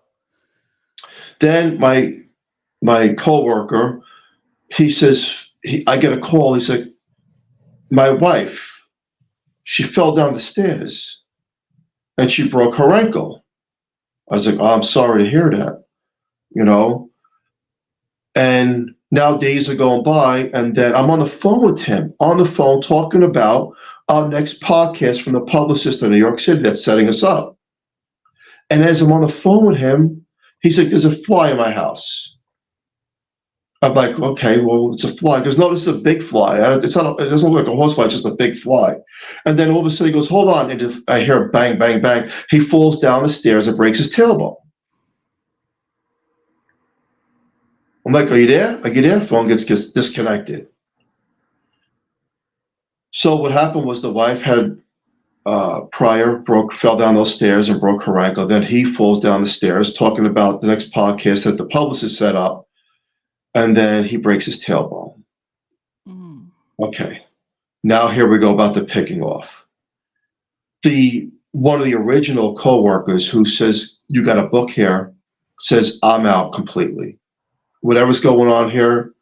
Speaker 2: Then my coworker, he says, I get a call. He's like, my wife, she fell down the stairs and she broke her ankle. I was like, oh, I'm sorry to hear that. And now days are going by, and then I'm on the phone with him, talking about our next podcast from the publicist in New York City that's setting us up. And as I'm on the phone with him, he's like, there's a fly in my house. I'm like, okay, well, it's a fly. He goes, no, this is a big fly. It doesn't look like a horsefly, it's just a big fly. And then all of a sudden he goes, hold on. And I hear bang, bang, bang. He falls down the stairs and breaks his tailbone. I'm like, are you there? Are you there? Phone gets disconnected. So what happened was the wife had fell down those stairs and broke her ankle. Then he falls down the stairs talking about the next podcast that the publicist set up. And then he breaks his tailbone. Okay. Now here we go about the picking off. One of the original co-workers who says, you got a book here, says, I'm out completely. Whatever's going on here,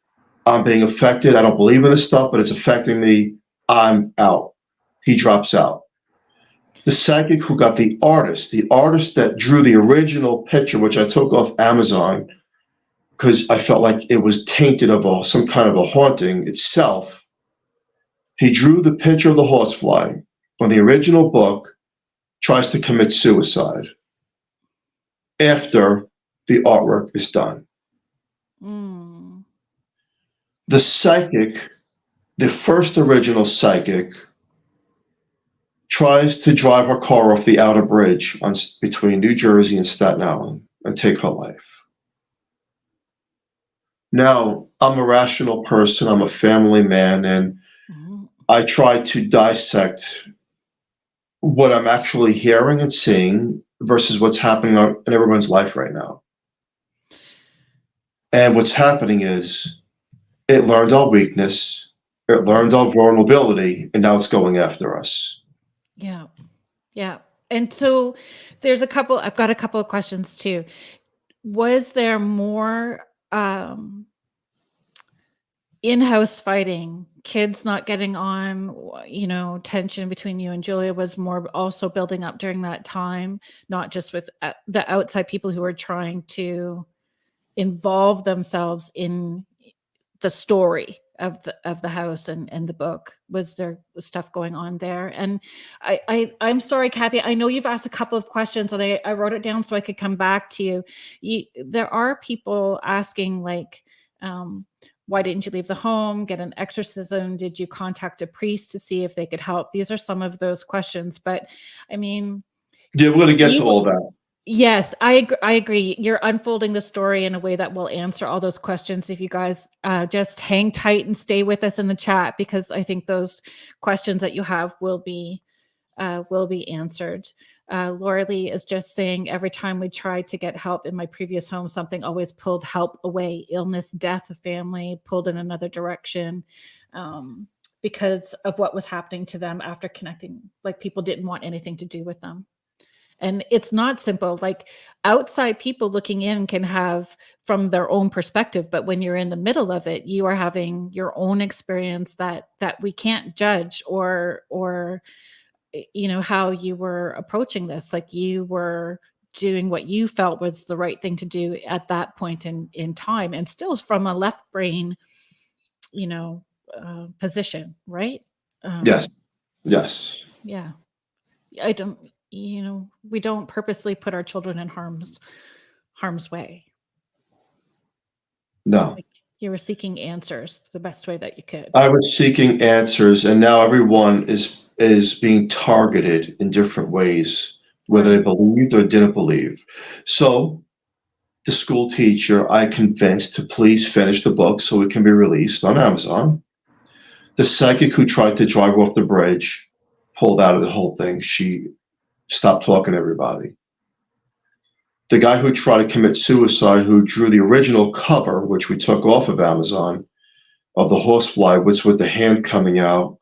Speaker 2: I'm being affected. I don't believe in this stuff, but it's affecting me. I'm out. He drops out. The psychic who got the artist that drew the original picture, which I took off Amazon because I felt like it was tainted of some kind of a haunting itself. He drew the picture of the horsefly on the original book, tries to commit suicide after the artwork is done. The psychic, the first original psychic, tries to drive her car off the outer bridge between New Jersey and Staten Island and take her life. Now, I'm a rational person. I'm a family man, and I try to dissect what I'm actually hearing and seeing versus what's happening in everyone's life right now. And what's happening is it learned our weakness, it learned our vulnerability, and now it's going after us.
Speaker 1: Yeah. And so I've got a couple of questions too. Was there more in-house fighting, kids not getting on, tension between you and Julia was more also building up during that time, not just with the outside people who were trying to involve themselves in the story of the house and the book. Was there stuff going on there? And I'm sorry, Kathy, I know you've asked a couple of questions, and I wrote it down so I could come back to you. There are people asking, like, why didn't you leave the home, get an exorcism? Did you contact a priest to see if they could help? These are some of those questions, but I mean,
Speaker 2: yeah, we're going to get to all that.
Speaker 1: Yes, I agree. You're unfolding the story in a way that will answer all those questions. If you guys just hang tight and stay with us in the chat, because I think those questions that you have will be answered. Laura Lee is just saying, every time we tried to get help in my previous home, something always pulled help away. Illness, death, a family pulled in another direction, because of what was happening to them after connecting. Like, people didn't want anything to do with them. And it's not simple. Like, outside people looking in can have from their own perspective, but when you're in the middle of it, you are having your own experience that we can't judge, or how you were approaching this. Like, you were doing what you felt was the right thing to do at that point in time, and still from a left brain, position, right?
Speaker 2: Yes.
Speaker 1: Yeah. I don't. We don't purposely put our children in harm's way.
Speaker 2: No.
Speaker 1: Like, you were seeking answers the best way that you could.
Speaker 2: I was seeking answers, and now everyone is being targeted in different ways, whether they believed or didn't believe. So the school teacher I convinced to please finish the book so it can be released on Amazon. The psychic who tried to drive off the bridge pulled out of the whole thing. She stopped talking to everybody. The guy who tried to commit suicide, who drew the original cover, which we took off of Amazon, of the horsefly, which with the hand coming out,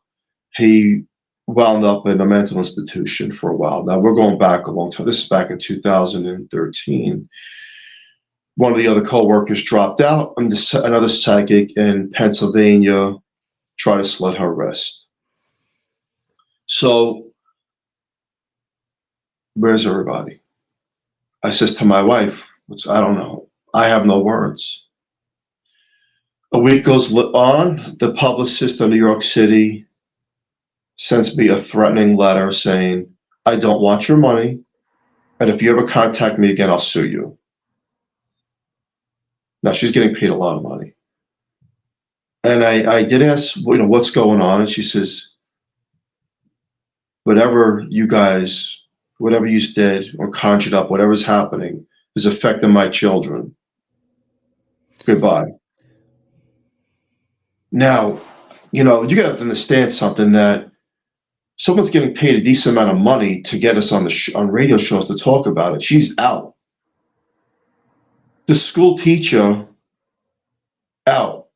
Speaker 2: he wound up in a mental institution for a while. Now, we're going back a long time. This is back in 2013. One of the other co-workers dropped out, and another psychic in Pennsylvania tried to slit her wrist. So, where's everybody? I says to my wife, I don't know. I have no words. A week goes on. The publicist of New York City sends me a threatening letter saying, I don't want your money, and if you ever contact me again, I'll sue you. Now, she's getting paid a lot of money. And I did ask, what's going on? And she says, whatever you did or conjured up, whatever's happening is affecting my children. Goodbye. Now, you got to understand something, that someone's getting paid a decent amount of money to get us on radio shows to talk about it. She's out. The school teacher, out.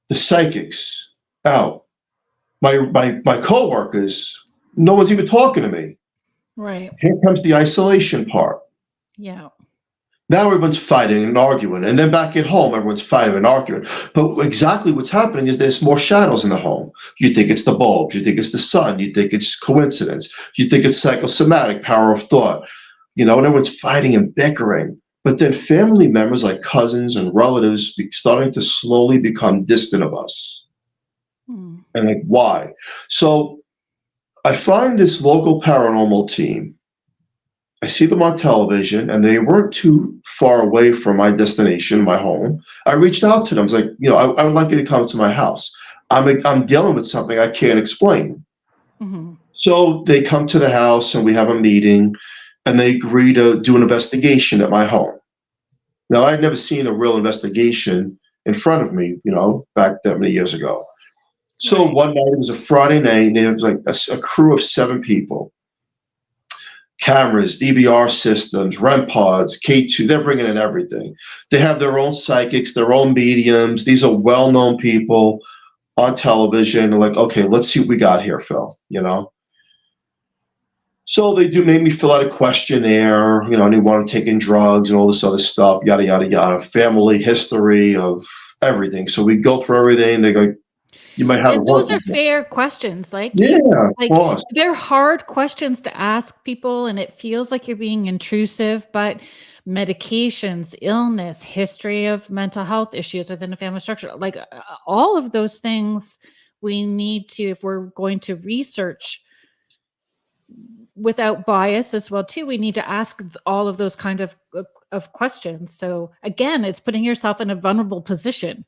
Speaker 2: The psychics, out. My co-workers, no one's even talking to me.
Speaker 1: Right.
Speaker 2: Here comes the isolation part.
Speaker 1: Yeah.
Speaker 2: Now everyone's fighting and arguing, and then back at home, everyone's fighting and arguing. But exactly what's happening is there's more shadows in the home. You think it's the bulbs, you think it's the sun, you think it's coincidence, you think it's psychosomatic, power of thought, and everyone's fighting and bickering. But then family members like cousins and relatives starting to slowly become distant of us. And like, why? So I find this local paranormal team. I see them on television, and they weren't too far away from my destination, my home. I reached out to them. I was like, I would like you to come to my house. I'm dealing with something I can't explain. Mm-hmm. So they come to the house, and we have a meeting, and they agree to do an investigation at my home. Now, I'd never seen a real investigation in front of me, back that many years ago. So one night, it was a Friday night, and it was like a crew of 7 people. Cameras, DVR systems, REM pods, K2, they're bringing in everything. They have their own psychics, their own mediums. These are well-known people on television. They're like, okay, let's see what we got here, Phil, So they made me fill out a questionnaire, anyone taking drugs and all this other stuff, yada, yada, yada, family history of everything. So we go through everything. They go, you might have.
Speaker 1: And those are fair questions. Like, they're hard questions to ask people, and it feels like you're being intrusive, but medications, illness, history of mental health issues within a family structure. Like all of those things we need to, if we're going to research without bias as well too, we need to ask all of those kind of questions. So again, it's putting yourself in a vulnerable position,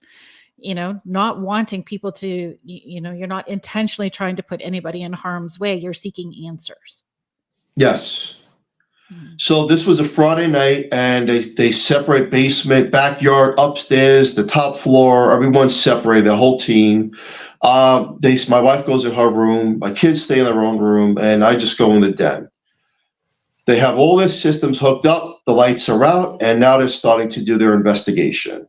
Speaker 1: not wanting people to, you're not intentionally trying to put anybody in harm's way. You're seeking answers.
Speaker 2: Yes. So this was a Friday night, and they separate basement, backyard, upstairs, the top floor. Everyone's separated, the whole team. My wife goes in her room, my kids stay in their own room, and I just go in the den. They have all their systems hooked up, the lights are out, and now they're starting to do their investigation.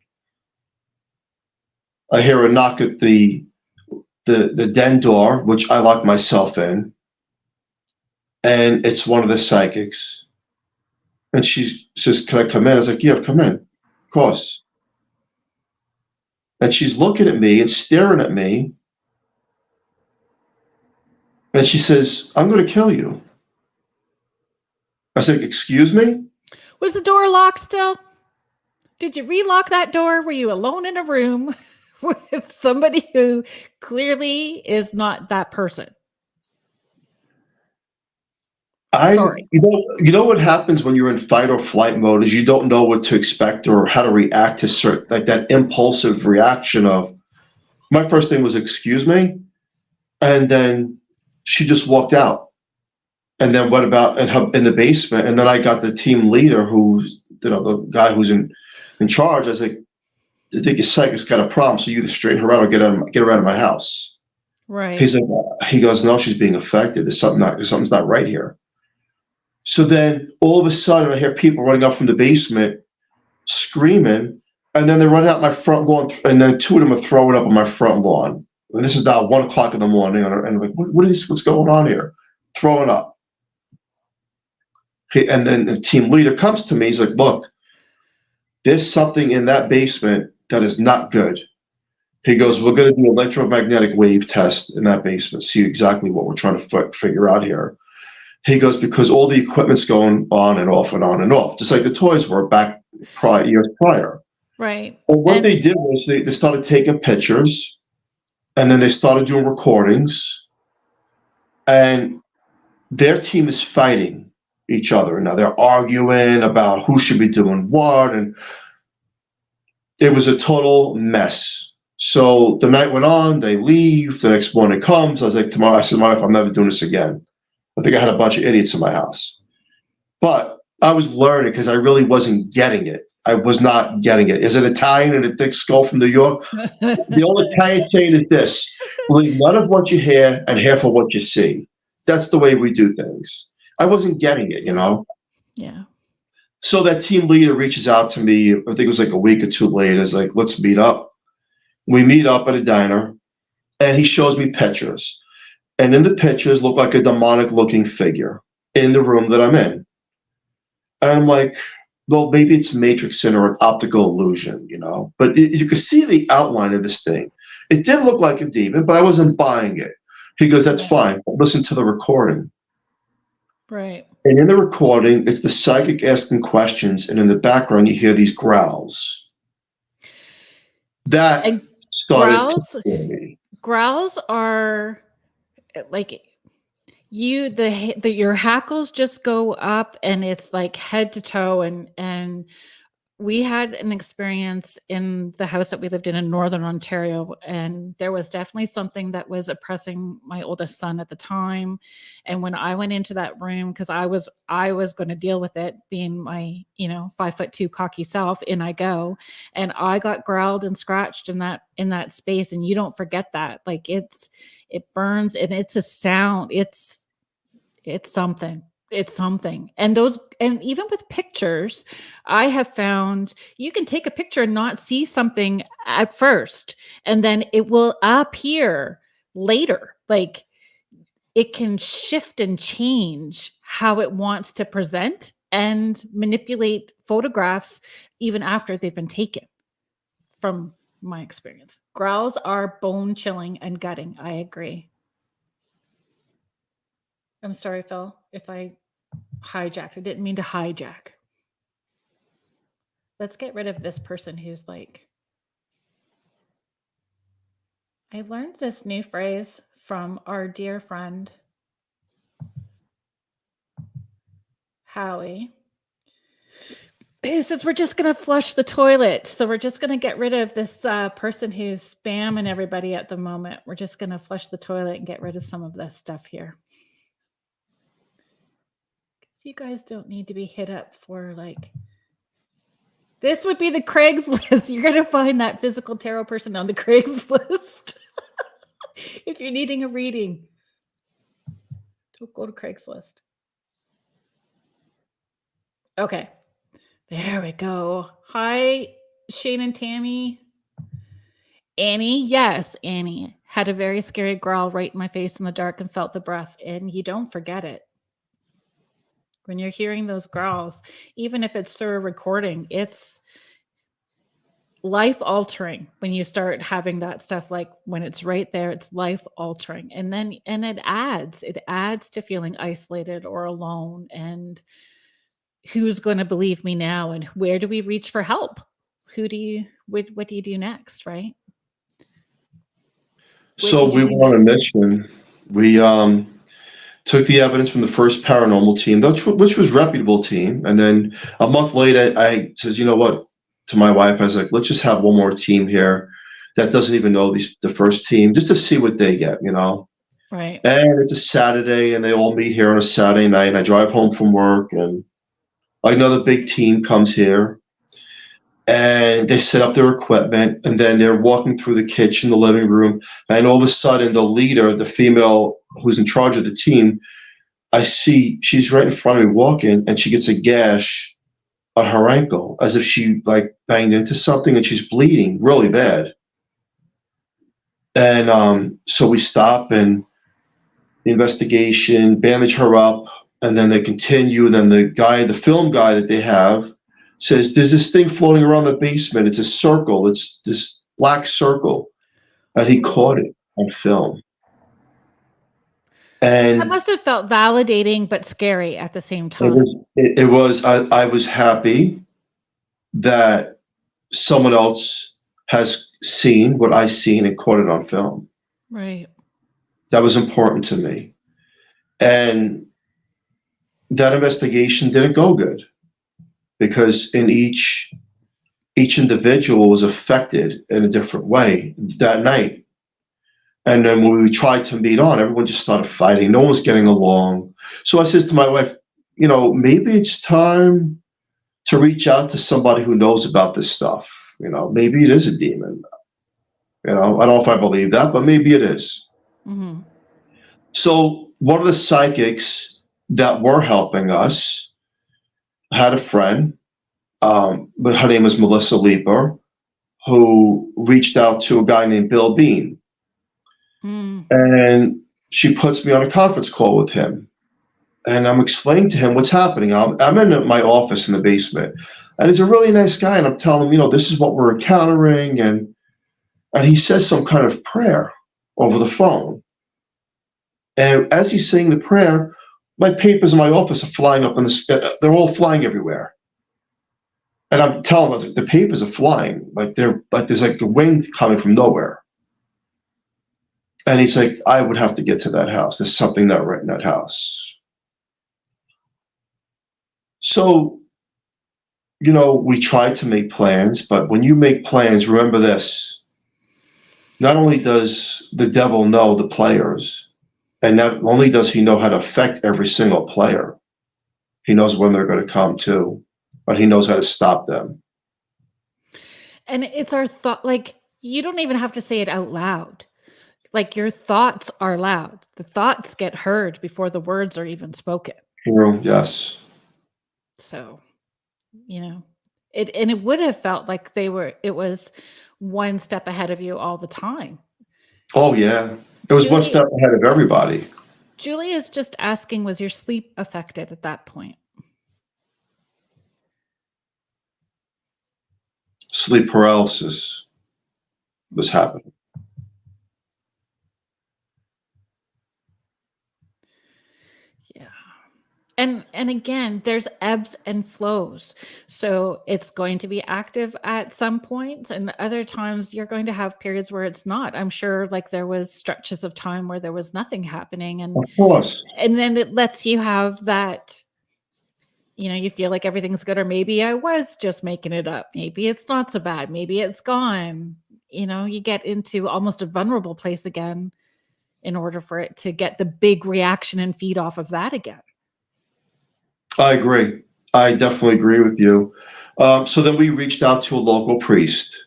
Speaker 2: I hear a knock at the den door, which I lock myself in, and it's one of the psychics. And she says, "Can I come in?" I was like, "Yeah, come in, of course." And she's looking at me and staring at me. And she says, "I'm going to kill you." I said, "Excuse me?"
Speaker 1: Was the door locked still? Did you relock that door? Were you alone in a room with somebody who clearly is not that person? Sorry.
Speaker 2: You know what happens when you're in fight or flight mode is you don't know what to expect or how to react to certain, like that impulsive reaction of, my first thing was, "Excuse me?" And then she just walked out. And then what about in the basement? And then I got the team leader, who's, the guy who's in charge. I was like, "I think your psychic's got a problem, so you either straighten her out or get her out of my house."
Speaker 1: Right.
Speaker 2: He goes, "No, she's being affected. Something's not right here." So then all of a sudden I hear people running up from the basement screaming, and then they're running out my front lawn, and then two of them are throwing up on my front lawn. And this is now 1:00 in the morning, and I'm like, what's going on here? Throwing up. Okay, and then the team leader comes to me. He's like, "Look, there's something in that basement that is not good." He goes, "We're going to do an electromagnetic wave test in that basement, see exactly what we're trying to figure out here." He goes, "Because all the equipment's going on and off and on and off, just like the toys were back years prior."
Speaker 1: Right.
Speaker 2: And what they did was they started taking pictures, and then they started doing recordings, and their team is fighting each other. Now they're arguing about who should be doing what, and it was a total mess. So the night went on, they leave, the next morning comes. I said to my wife, "I'm never doing this again." I think I had a bunch of idiots in my house. But I was learning because I really wasn't getting it. I was not getting it. Is it Italian and a thick skull from New York? The old Italian saying is this: believe none of what you hear and hear for what you see. That's the way we do things. I wasn't getting it,
Speaker 1: Yeah.
Speaker 2: So that team leader reaches out to me, I think it was like a week or two later. It's like, "Let's meet up." We meet up at a diner, and he shows me pictures. And in the pictures look like a demonic looking figure in the room that I'm in. And I'm like, well, maybe it's matrixing or an optical illusion, but you could see the outline of this thing. It did look like a demon, but I wasn't buying it. He goes, "That's fine. Listen to the recording."
Speaker 1: Right.
Speaker 2: And in the recording, it's the psychic asking questions. And in the background, you hear these growls. That started to scare me.
Speaker 1: Growls are like your hackles just go up, and it's like head to toe. And we had an experience in the house that we lived in Northern Ontario, and there was definitely something that was oppressing my oldest son at the time. And when I went into that room, because I was going to deal with it, being my 5'2" cocky self, in I go, and I got growled and scratched in that space. And you don't forget that. Like it burns, and it's a sound. It's something. It's something. And even with pictures, I have found you can take a picture and not see something at first, and then it will appear later. Like it can shift and change how it wants to present and manipulate photographs even after they've been taken. From my experience, growls are bone chilling and gutting. I agree. I'm sorry, Phil, if I hijacked. I didn't mean to hijack. let's get rid of this person who's like, I learned this new phrase from our dear friend Howie. He says we're just going to flush the toilet. So we're just going to get rid of this person who's spamming everybody at the moment. We're just going to flush the toilet and get rid of some of this stuff here. Because you guys don't need to be hit up for like, this would be the Craigslist. You're going to find that physical tarot person on the Craigslist. If you're needing a reading, don't go to Craigslist. Okay. There we go. Hi, Shane and Tammy. Annie, yes, Annie had a very scary growl right in my face in the dark and felt the breath, and you don't forget it. When you're hearing those growls, even if it's through a recording, it's life altering when you start having that stuff. Like when it's right there, it's life altering. And it adds to feeling isolated or alone. And who's going to believe me now? And where do we reach for help? What do you do next? Right.
Speaker 2: So we were on a mission. We took the evidence from the first paranormal team, which was a reputable team. And then a month later, I says, you know what, to my wife, I was like, let's just have one more team here that doesn't even know the first team, just to see what they get, you know?
Speaker 1: Right.
Speaker 2: And it's a Saturday, and they all meet here on a Saturday night, and I drive home from work, and another big team comes here, and they set up their equipment, and then they're walking through the kitchen, the living room, and all of a sudden the leader, the female who's in charge of the team, I see she's right in front of me walking, and she gets a gash on her ankle as if she like banged into something, and she's bleeding really bad. And so we stop and the investigation, bandage her up, and then they continue. Then the film guy that they have says, there's this thing floating around the basement. It's a circle. It's this black circle. And he caught it on film. And
Speaker 1: that must have felt validating, but scary at the same time.
Speaker 2: I was happy that someone else has seen what I seen and caught it on film.
Speaker 1: Right.
Speaker 2: That was important to me. And that investigation didn't go good because in each individual was affected in a different way that night. And then when we tried to meet on, everyone just started fighting. No one was getting along. So I says to my wife, you know, maybe it's time to reach out to somebody who knows about this stuff. You know, maybe it is a demon. You know, I don't know if I believe that, but maybe it is.
Speaker 1: Mm-hmm.
Speaker 2: So one of the psychics that were helping us had a friend, but her name was Melissa Leeper, who reached out to a guy named Bill Bean. And she puts me on a conference call with him. And I'm explaining to him what's happening. I'm in my office in the basement. And he's a really nice guy. And I'm telling him, you know, this is what we're encountering. And he says some kind of prayer over the phone. And as he's saying the prayer, my papers in my office are flying up in the sky. They're all flying everywhere. And I'm telling him, the papers are flying. Like there's like the wind coming from nowhere. And he's like, I would have to get to that house. There's something not right in that house. So, you know, we tried to make plans, but when you make plans, remember this. Not only does the devil know the players, and not only does he know how to affect every single player, he knows when they're going to come too, but he knows how to stop them.
Speaker 1: And it's our thought, like, you don't even have to say it out loud. Like, your thoughts are loud. The thoughts get heard before the words are even spoken.
Speaker 2: True, yes.
Speaker 1: So, you know, it would have felt like it was one step ahead of you all the time.
Speaker 2: Oh, yeah. It was one step ahead of everybody.
Speaker 1: Julie is just asking, was your sleep affected at that point?
Speaker 2: Sleep paralysis was happening.
Speaker 1: Yeah. And And again, there's ebbs and flows. So it's going to be active at some points, and other times you're going to have periods where it's not. I'm sure like there was stretches of time where there was nothing happening,
Speaker 2: Of course.
Speaker 1: and then it lets you have that, you feel like everything's good, or maybe I was just making it up. Maybe it's not so bad. Maybe it's gone. You get into almost a vulnerable place again in order for it to get the big reaction and feed off of that again.
Speaker 2: I agree. I definitely agree with you. So then we reached out to a local priest,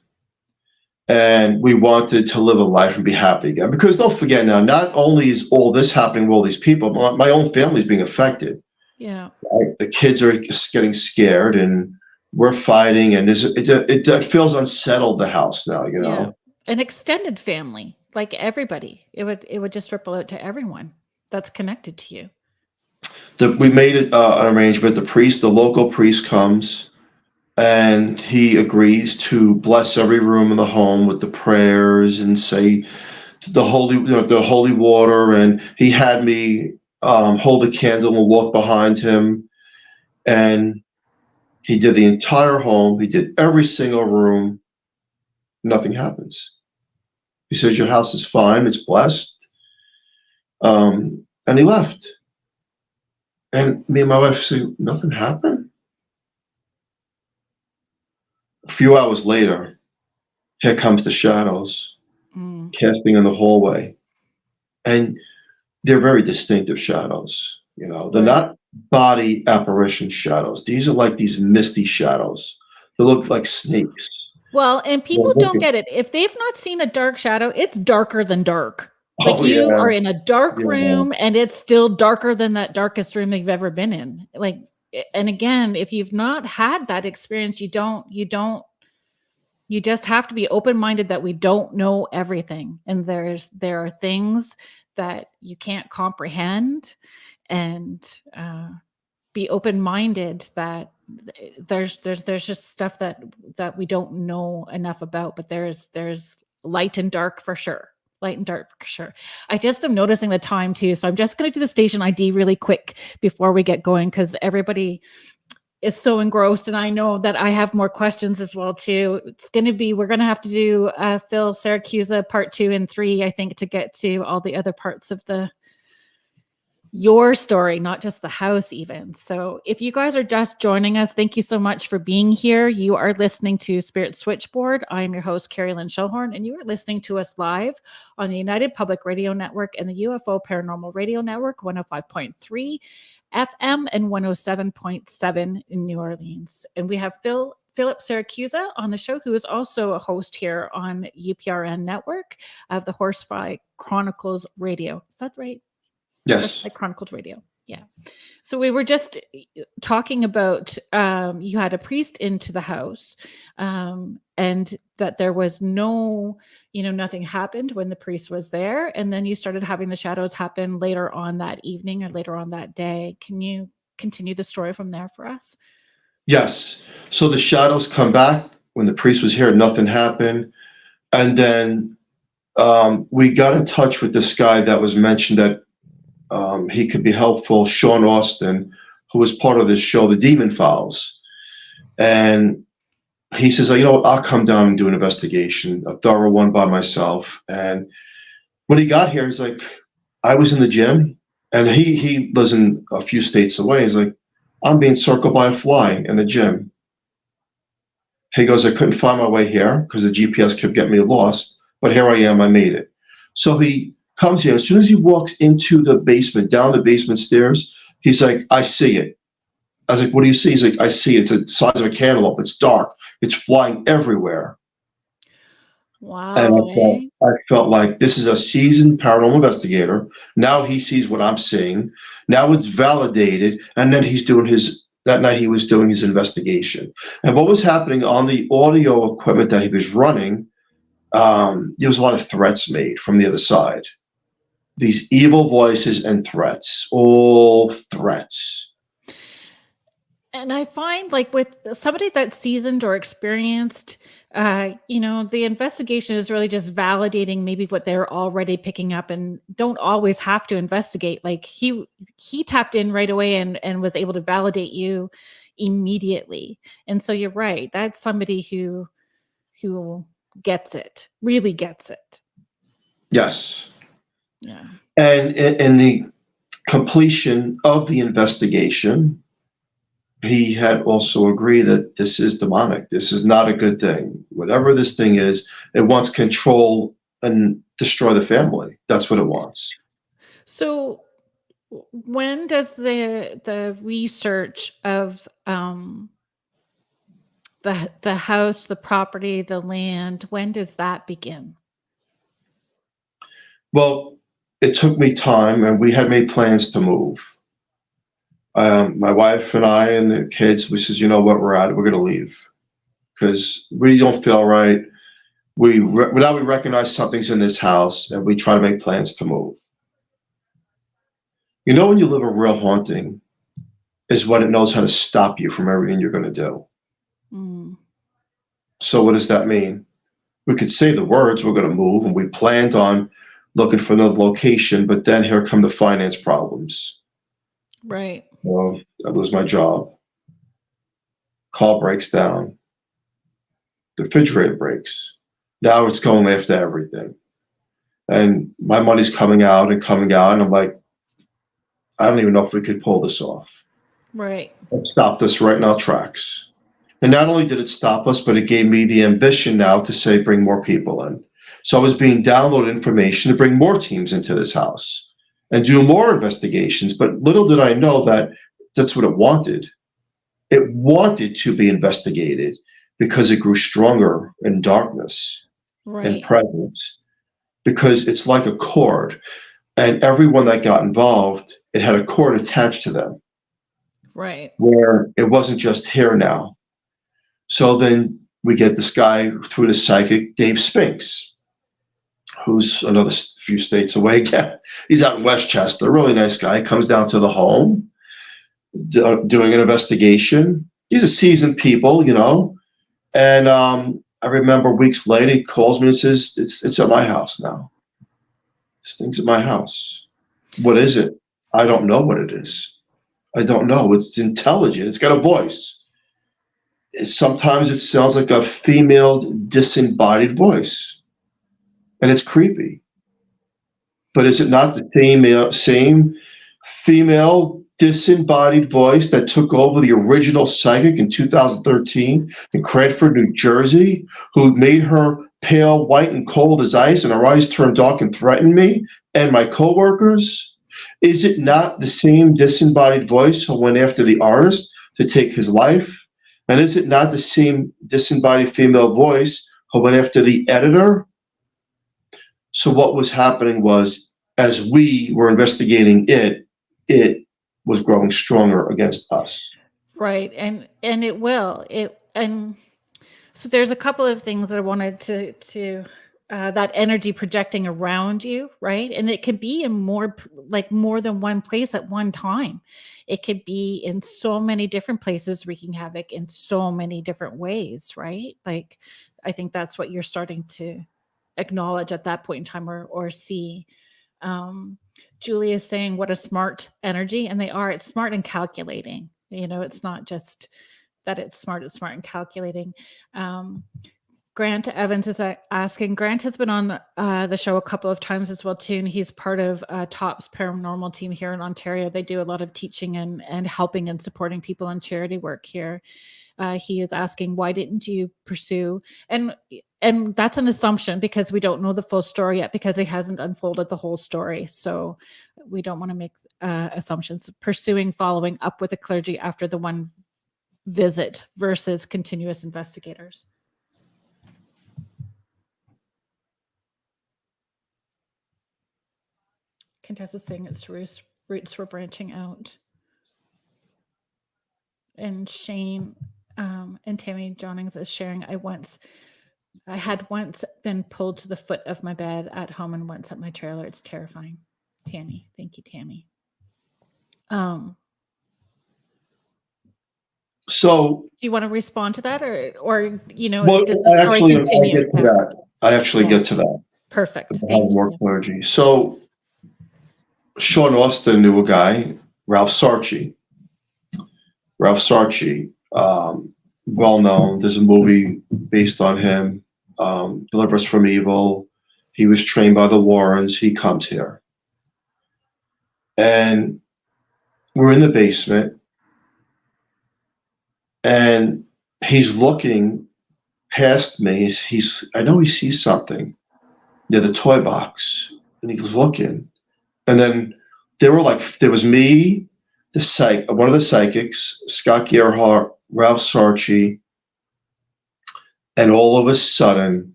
Speaker 2: and we wanted to live a life and be happy again. Because don't forget now, not only is all this happening with all these people, my own family's being affected.
Speaker 1: Yeah.
Speaker 2: Right? The kids are getting scared, and we're fighting, and it feels unsettled, the house now,
Speaker 1: Yeah. An extended family, like everybody. It would just ripple out to everyone that's connected to you.
Speaker 2: We made an arrangement. The local priest comes, and he agrees to bless every room in the home with the prayers and say the holy water. And he had me hold the candle and walk behind him. And he did the entire home. He did every single room. Nothing happens. He says, your house is fine. It's blessed. And he left. And me and my wife say, nothing happened. A few hours later, here comes the shadows casting in the hallway. And they're very distinctive shadows. They're not body apparition shadows. These are like these misty shadows. They look like snakes.
Speaker 1: Well, and people don't get it. If they've not seen a dark shadow, it's darker than dark. Like you are in a dark room, and it's still darker than that darkest room you've ever been in. Like, and again, if you've not had that experience, you just have to be open-minded that we don't know everything. And there are things that you can't comprehend, and be open-minded that there's just stuff that we don't know enough about, but there's light and dark for sure. Light and dark for sure. I just am noticing the time too. So I'm just going to do the station ID really quick before we get going, because everybody is so engrossed, and I know that I have more questions as well too. We're going to have to do Phil Siracusa part 2 and 3, I think, to get to all the other parts of your story, not just the house even. So if you guys are just joining us, thank you so much for being here. You are listening to Spirit Switchboard. I am your host, Carrie Lynn Shellhorn, and you are listening to us live on the United Public Radio Network and the UFO Paranormal Radio Network, 105.3 FM and 107.7 in New Orleans. And we have Philip Siracusa on the show, who is also a host here on UPRN Network of the Horsefly Chronicles Radio. Is that right?
Speaker 2: Yes.
Speaker 1: Like Chronicles Radio. Yeah. So we were just talking about you had a priest into the house, and that there was nothing happened when the priest was there. And then you started having the shadows happen later on that evening or later on that day. Can you continue the story from there for us?
Speaker 2: Yes. So the shadows come back. When the priest was here, nothing happened. And then we got in touch with this guy that was mentioned that he could be helpful, Sean Austin, who was part of this show, The Demon Files. And he says, I'll come down and do an investigation, a thorough one by myself. And when he got here, he's like, I was in the gym, and he lives in a few states away. He's like, I'm being circled by a fly in the gym. He goes, I couldn't find my way here because the GPS kept getting me lost, but here I am, I made it. So he comes here. As soon as he walks into the basement, down the basement stairs, he's like, I see it. I was like, what do you see? He's like, I see it. It's the size of a cantaloupe. It's dark. It's flying everywhere.
Speaker 1: Wow.
Speaker 2: And I felt like this is a seasoned paranormal investigator. Now he sees what I'm seeing. Now it's validated. And then that night he was doing his investigation. And what was happening on the audio equipment that he was running, there was a lot of threats made from the other side. These evil voices and threats, all threats.
Speaker 1: And I find like with somebody that's seasoned or experienced, the investigation is really just validating maybe what they're already picking up and don't always have to investigate. Like he tapped in right away and was able to validate you immediately. And so you're right. That's somebody who gets it, really gets it.
Speaker 2: Yes.
Speaker 1: Yeah.
Speaker 2: And in the completion of the investigation, he had also agreed that this is demonic. This is not a good thing. Whatever this thing is, it wants control and destroy the family. That's what it wants.
Speaker 1: So when does the research of the house, the property, the land, when does that begin?
Speaker 2: Well, it took me time, and we had made plans to move. My wife and I and the kids, we says, you know what, we're going to leave because we don't feel right. Now we recognize something's in this house, and we try to make plans to move. You know, when you live a real haunting, is when it knows how to stop you from everything you're going to do.
Speaker 1: Mm.
Speaker 2: So what does that mean? We could say the words, we're going to move, and we planned on looking for another location, but then here come the finance problems.
Speaker 1: Right.
Speaker 2: Well, I lose my job. Car breaks down. The refrigerator breaks. Now it's going after everything. And my money's coming out, and I'm like, I don't even know if we could pull this off.
Speaker 1: Right.
Speaker 2: It stopped us right in our tracks. And not only did it stop us, but it gave me the ambition now to say, bring more people in. So I was being downloaded information to bring more teams into this house and do more investigations. But little did I know that that's what it wanted. It wanted to be investigated because it grew stronger in darkness and presence, because it's like a cord. And everyone that got involved, it had a cord attached to them.
Speaker 1: Right.
Speaker 2: Where it wasn't just here now. So then we get this guy through the psychic, Dave Spinks, who's another few states away. He's out in Westchester, a really nice guy, comes down to the home, doing an investigation. These are seasoned people, you know. And I remember weeks later, he calls me and says, it's at my house now. This thing's at my house. What is it? I don't know what it is. I don't know. It's intelligent. It's got a voice. Sometimes it sounds like a female disembodied voice, and it's creepy. But is it not the same female disembodied voice that took over the original psychic in 2013 in Cranford, New Jersey, who made her pale, white, and cold as ice, and her eyes turned dark and threatened me and my coworkers? Is it not the same disembodied voice who went after the artist to take his life? And is it not the same disembodied female voice who went after the editor? So what was happening was, as we were investigating it was growing stronger against us.
Speaker 1: Right. And it will. And so there's a couple of things that I wanted to that energy projecting around you, right? And it can be in more than one place at one time. It could be in so many different places, wreaking havoc in so many different ways, right? Like, I think that's what you're starting to acknowledge at that point in time, or see. Julie is saying, what a smart energy. And they are. It's smart and calculating. You know, it's not just that it's smart and calculating. Grant Evans is asking. Grant has been on the show a couple of times as well too, and he's part of TOP's paranormal team here in Ontario. They do a lot of teaching and helping and supporting people in charity work here. He is asking, why didn't you pursue? And that's an assumption because we don't know the full story yet, because it hasn't unfolded the whole story. So we don't want to make assumptions. Pursuing following up with the clergy after the one visit versus continuous investigators. Contessa's saying its roots were branching out. And Shane and Tammy Johnings is sharing, I had once been pulled to the foot of my bed at home and once at my trailer. It's terrifying. Tammy. Thank you, Tammy.
Speaker 2: So,
Speaker 1: Do you want to respond to that, or
Speaker 2: well,
Speaker 1: does the story continue?
Speaker 2: I get to that. I actually get to that.
Speaker 1: Perfect.
Speaker 2: Have
Speaker 1: Thank
Speaker 2: more
Speaker 1: you.
Speaker 2: clergy. So, Sean Austin knew a guy, Ralph Sarchie. Ralph Sarchie, well known. There's a movie based on him, Deliver Us from Evil. He was trained by the Warrens. He comes here. And we're in the basement. And he's looking past me. I know he sees something near the toy box. And he's looking. And then there was me, one of the psychics, Scott Gerhardt, Ralph Sarchie, and all of a sudden,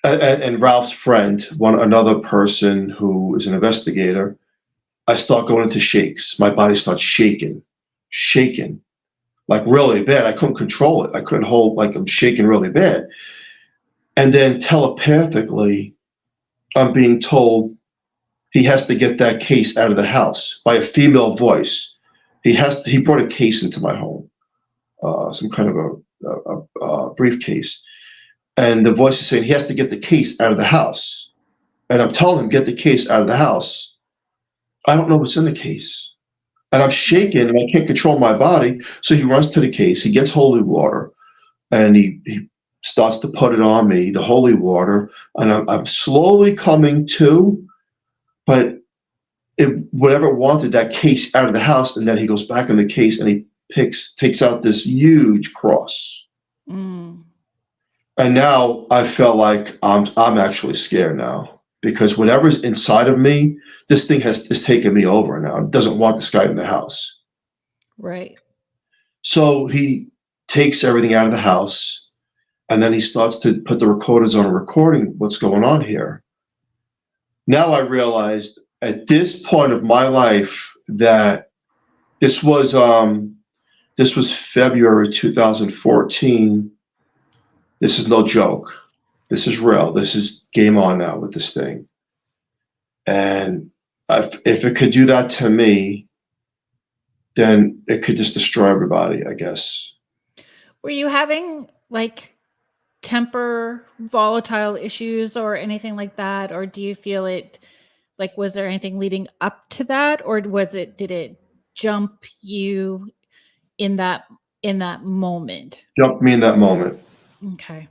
Speaker 2: and Ralph's friend, another person who is an investigator, I start going into shakes. My body starts shaking, like really bad. I couldn't control it. I couldn't hold, like I'm shaking really bad. And then telepathically, I'm being told he has to get that case out of the house by a female voice. He brought a case into my home, some kind of a briefcase. And the voice is saying he has to get the case out of the house. And I'm telling him, get the case out of the house. I don't know what's in the case. And I'm shaking and I can't control my body. So he runs to the case, he gets holy water, and he starts to put it on me, the holy water. And I'm slowly coming to, but whatever wanted that case out of the house, and then he goes back in the case and he takes out this huge cross.
Speaker 1: Mm.
Speaker 2: And now I felt like I'm actually scared now, because whatever's inside of me, this thing is taken me over now. It doesn't want this guy in the house.
Speaker 1: Right.
Speaker 2: So he takes everything out of the house, and then he starts to put the recorders on, recording what's going on here. Now I realized at this point of my life that this was February 2014. This is no joke. This is real. This is game on now with this thing. And if it could do that to me, then it could just destroy everybody, I guess.
Speaker 1: Were you having like temper volatile issues or anything like that? Or do you feel it, like, was there anything leading up to that? Or did it jump you in that moment?
Speaker 2: Jumped me in that moment.
Speaker 1: Okay.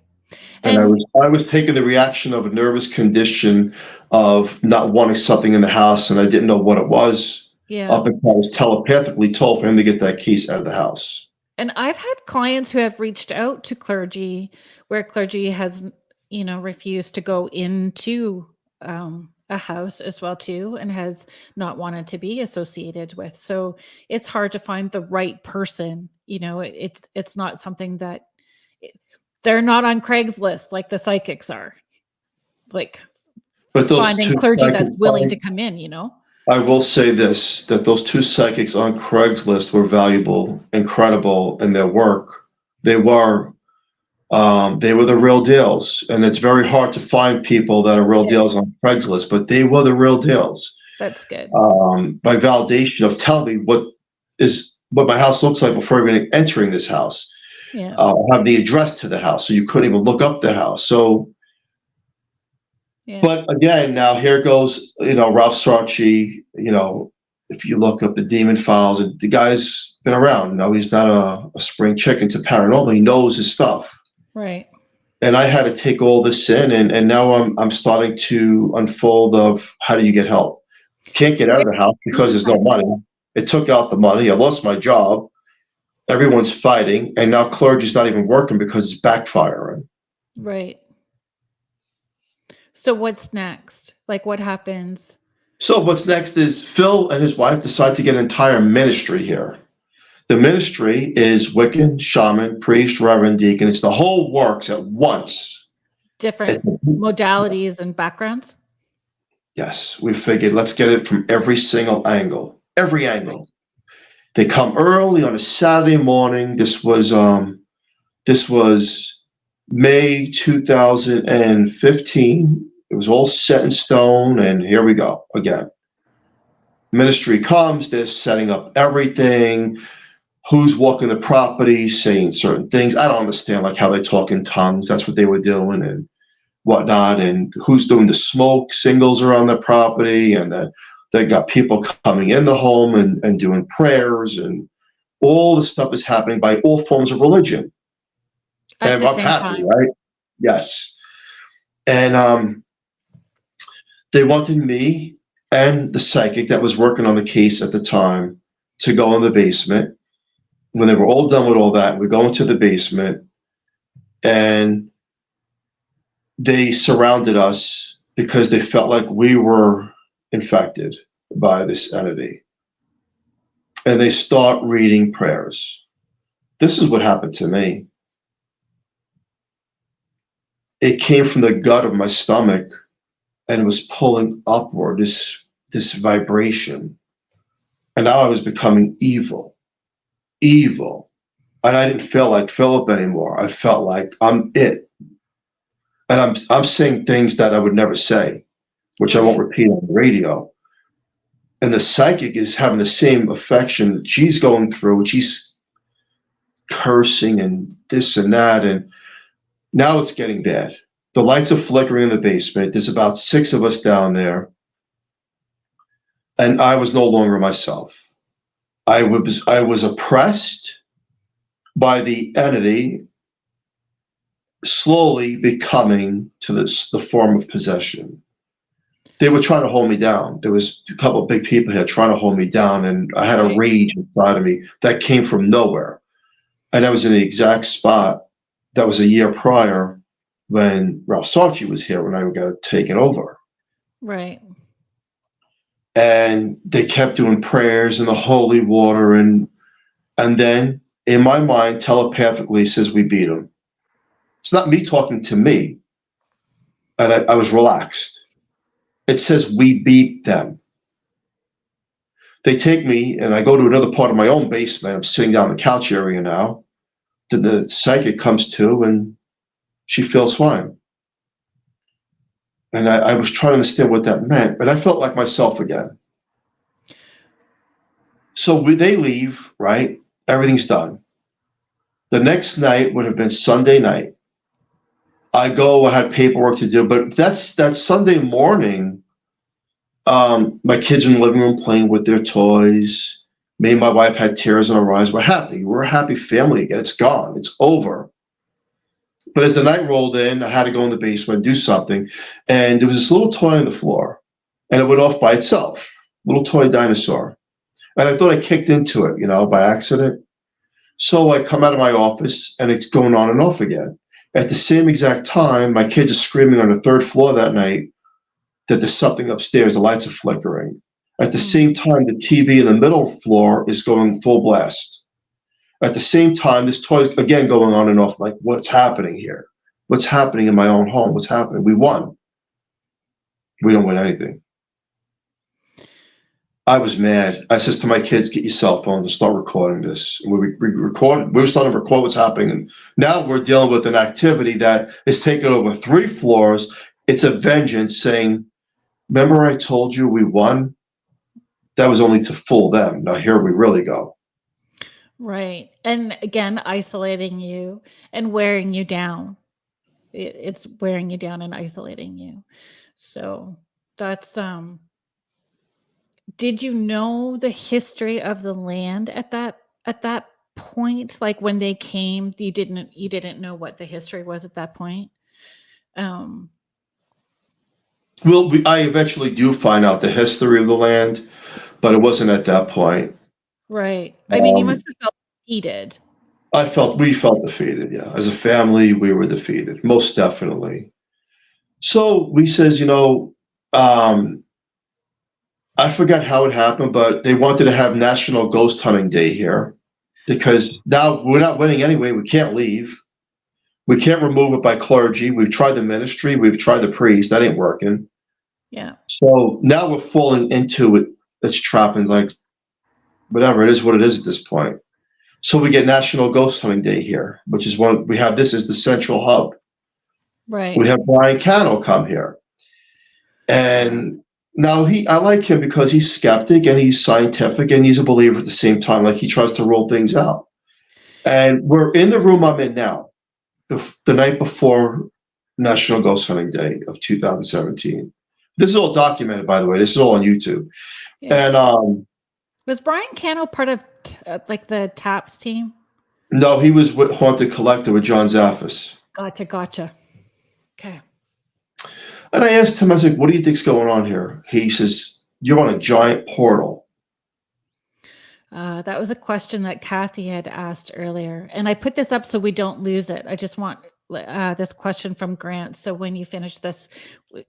Speaker 2: And I was taking the reaction of a nervous condition of not wanting something in the house, and I didn't know what it was.
Speaker 1: Yeah.
Speaker 2: Up until I was telepathically told for him to get that case out of the house.
Speaker 1: And I've had clients who have reached out to clergy where clergy has, refused to go into a house as well too, and has not wanted to be associated with. So it's hard to find the right person. It's not something that they're not on Craigslist like the psychics are. Like,
Speaker 2: but those
Speaker 1: finding clergy that's willing to come in.
Speaker 2: I will say this, that those two psychics on Craigslist were valuable, incredible in their work. They were the real deals. And it's very hard to find people that are real deals on Craigslist, but they were the real deals.
Speaker 1: That's good.
Speaker 2: By validation of telling me what my house looks like before even entering this house.
Speaker 1: Yeah.
Speaker 2: I have the address to the house, so you couldn't even look up the house. So, but again, now here goes, Ralph Sarchie, if you look up the Demon Files, and the guy's been around. He's not a spring chicken to paranormal. He knows his stuff.
Speaker 1: Right.
Speaker 2: And I had to take all this in, and now I'm starting to unfold of how do you get help? Can't get out of the house because there's no money. It took out the money. I lost my job. Everyone's fighting, and now clergy's not even working because it's backfiring.
Speaker 1: Right. So what's next? Like, what happens?
Speaker 2: So what's next is Phil and his wife decide to get an entire ministry here. The ministry is Wiccan, shaman, priest, reverend, deacon. It's the whole works at once.
Speaker 1: Different modalities and backgrounds?
Speaker 2: Yes, we figured let's get it from every single angle. Every angle. They come early on a Saturday morning. This was May 2015. It was all set in stone, and here we go again. Ministry comes, they're setting up everything, who's walking the property, saying certain things. I don't understand like how they talk in tongues. That's what they were doing and whatnot. And who's doing the smoke signals around the property. And then they got people coming in the home and doing prayers, and all the stuff is happening by all forms of religion.
Speaker 1: At
Speaker 2: And
Speaker 1: the
Speaker 2: I'm
Speaker 1: same
Speaker 2: happy,
Speaker 1: time.
Speaker 2: right? Yes. And they wanted me and the psychic that was working on the case at the time to go in the basement. When they were all done with all that, we go into the basement, and they surrounded us because they felt like we were infected by this entity. And they start reading prayers. This is what happened to me. It came from the gut of my stomach and was pulling upward, this vibration. And now I was becoming evil. And I didn't feel like Philip anymore. I felt like I'm it. And I'm saying things that I would never say, which I won't repeat on the radio. And the psychic is having the same affection that she's going through, and she's cursing and this and that. And now it's getting bad. The lights are flickering in the basement. There's about 6 of us down there. And I was no longer myself. I was oppressed by the entity, slowly becoming to the form of possession. They were trying to hold me down. There was a couple of big people here trying to hold me down, and I had a rage inside of me that came from nowhere. And I was in the exact spot that was a year prior when Ralph Sarchi was here, when I got taken over.
Speaker 1: Right.
Speaker 2: And they kept doing prayers in the holy water, and then in my mind telepathically says we beat them. It's not me talking to me, and I was relaxed. It says we beat them. They take me, and I go to another part of my own basement. I'm sitting down in the couch area now. Then the psychic comes to, and she feels fine. And I was trying to understand what that meant, but I felt like myself again. So they leave, right? Everything's done. The next night would have been Sunday night. I had paperwork to do, but that Sunday morning, my kids in the living room playing with their toys. Me and my wife had tears in our eyes. We're happy. We're a happy family again. It's gone. It's over. But as the night rolled in, I had to go in the basement and do something. And there was this little toy on the floor, and it went off by itself. Little toy dinosaur. And I thought I kicked into it, by accident. So I come out of my office, and it's going on and off again. At the same exact time, my kids are screaming on the 3rd floor that night that there's something upstairs. The lights are flickering. At the same time, the TV in the middle floor is going full blast. At the same time, this toy is again going on and off. Like, what's happening here? What's happening in my own home? What's happening? We won. We don't win anything. I was mad. I says to my kids, get your cell phones and start recording this. And we were starting to record what's happening. And now we're dealing with an activity that is taking over 3 floors. It's a vengeance saying, remember I told you we won? That was only to fool them. Now here we really go.
Speaker 1: Right. And again, isolating you and wearing you down. It's wearing you down and isolating you. So that's, did you know the history of the land at that point? Like when they came, you didn't know what the history was at that point?
Speaker 2: Well, I eventually do find out the history of the land, but it wasn't at that point.
Speaker 1: Right. I mean, you must have felt defeated.
Speaker 2: We felt defeated, yeah. As a family, we were defeated, most definitely. So we says, I forgot how it happened, but they wanted to have National Ghost Hunting Day here because now we're not winning anyway. We can't leave. We can't remove it by clergy. We've tried the ministry. We've tried the priest. That ain't working.
Speaker 1: Yeah.
Speaker 2: So now we're falling into it. It's trapping, like, whatever. It is what it is at this point. So we get National Ghost Hunting Day here, which is we have this as the central hub.
Speaker 1: Right.
Speaker 2: We have Brian Cano come here. And Now I like him because he's skeptic and he's scientific and he's a believer at the same time. Like he tries to roll things out. And we're in the room I'm in now, the night before National Ghost Hunting Day of 2017. This is all documented, by the way. This is all on YouTube.
Speaker 1: Yeah.
Speaker 2: And
Speaker 1: was Brian Cano part of like the TAPS team?
Speaker 2: no, he was with Haunted Collector with John Zaffis.
Speaker 1: Gotcha. Okay.
Speaker 2: And I asked him, I was like, what do you think's going on here? He says, you're on a giant portal.
Speaker 1: That was a question that Kathy had asked earlier. And I put this up so we don't lose it. I just want this question from Grant. So when you finish this,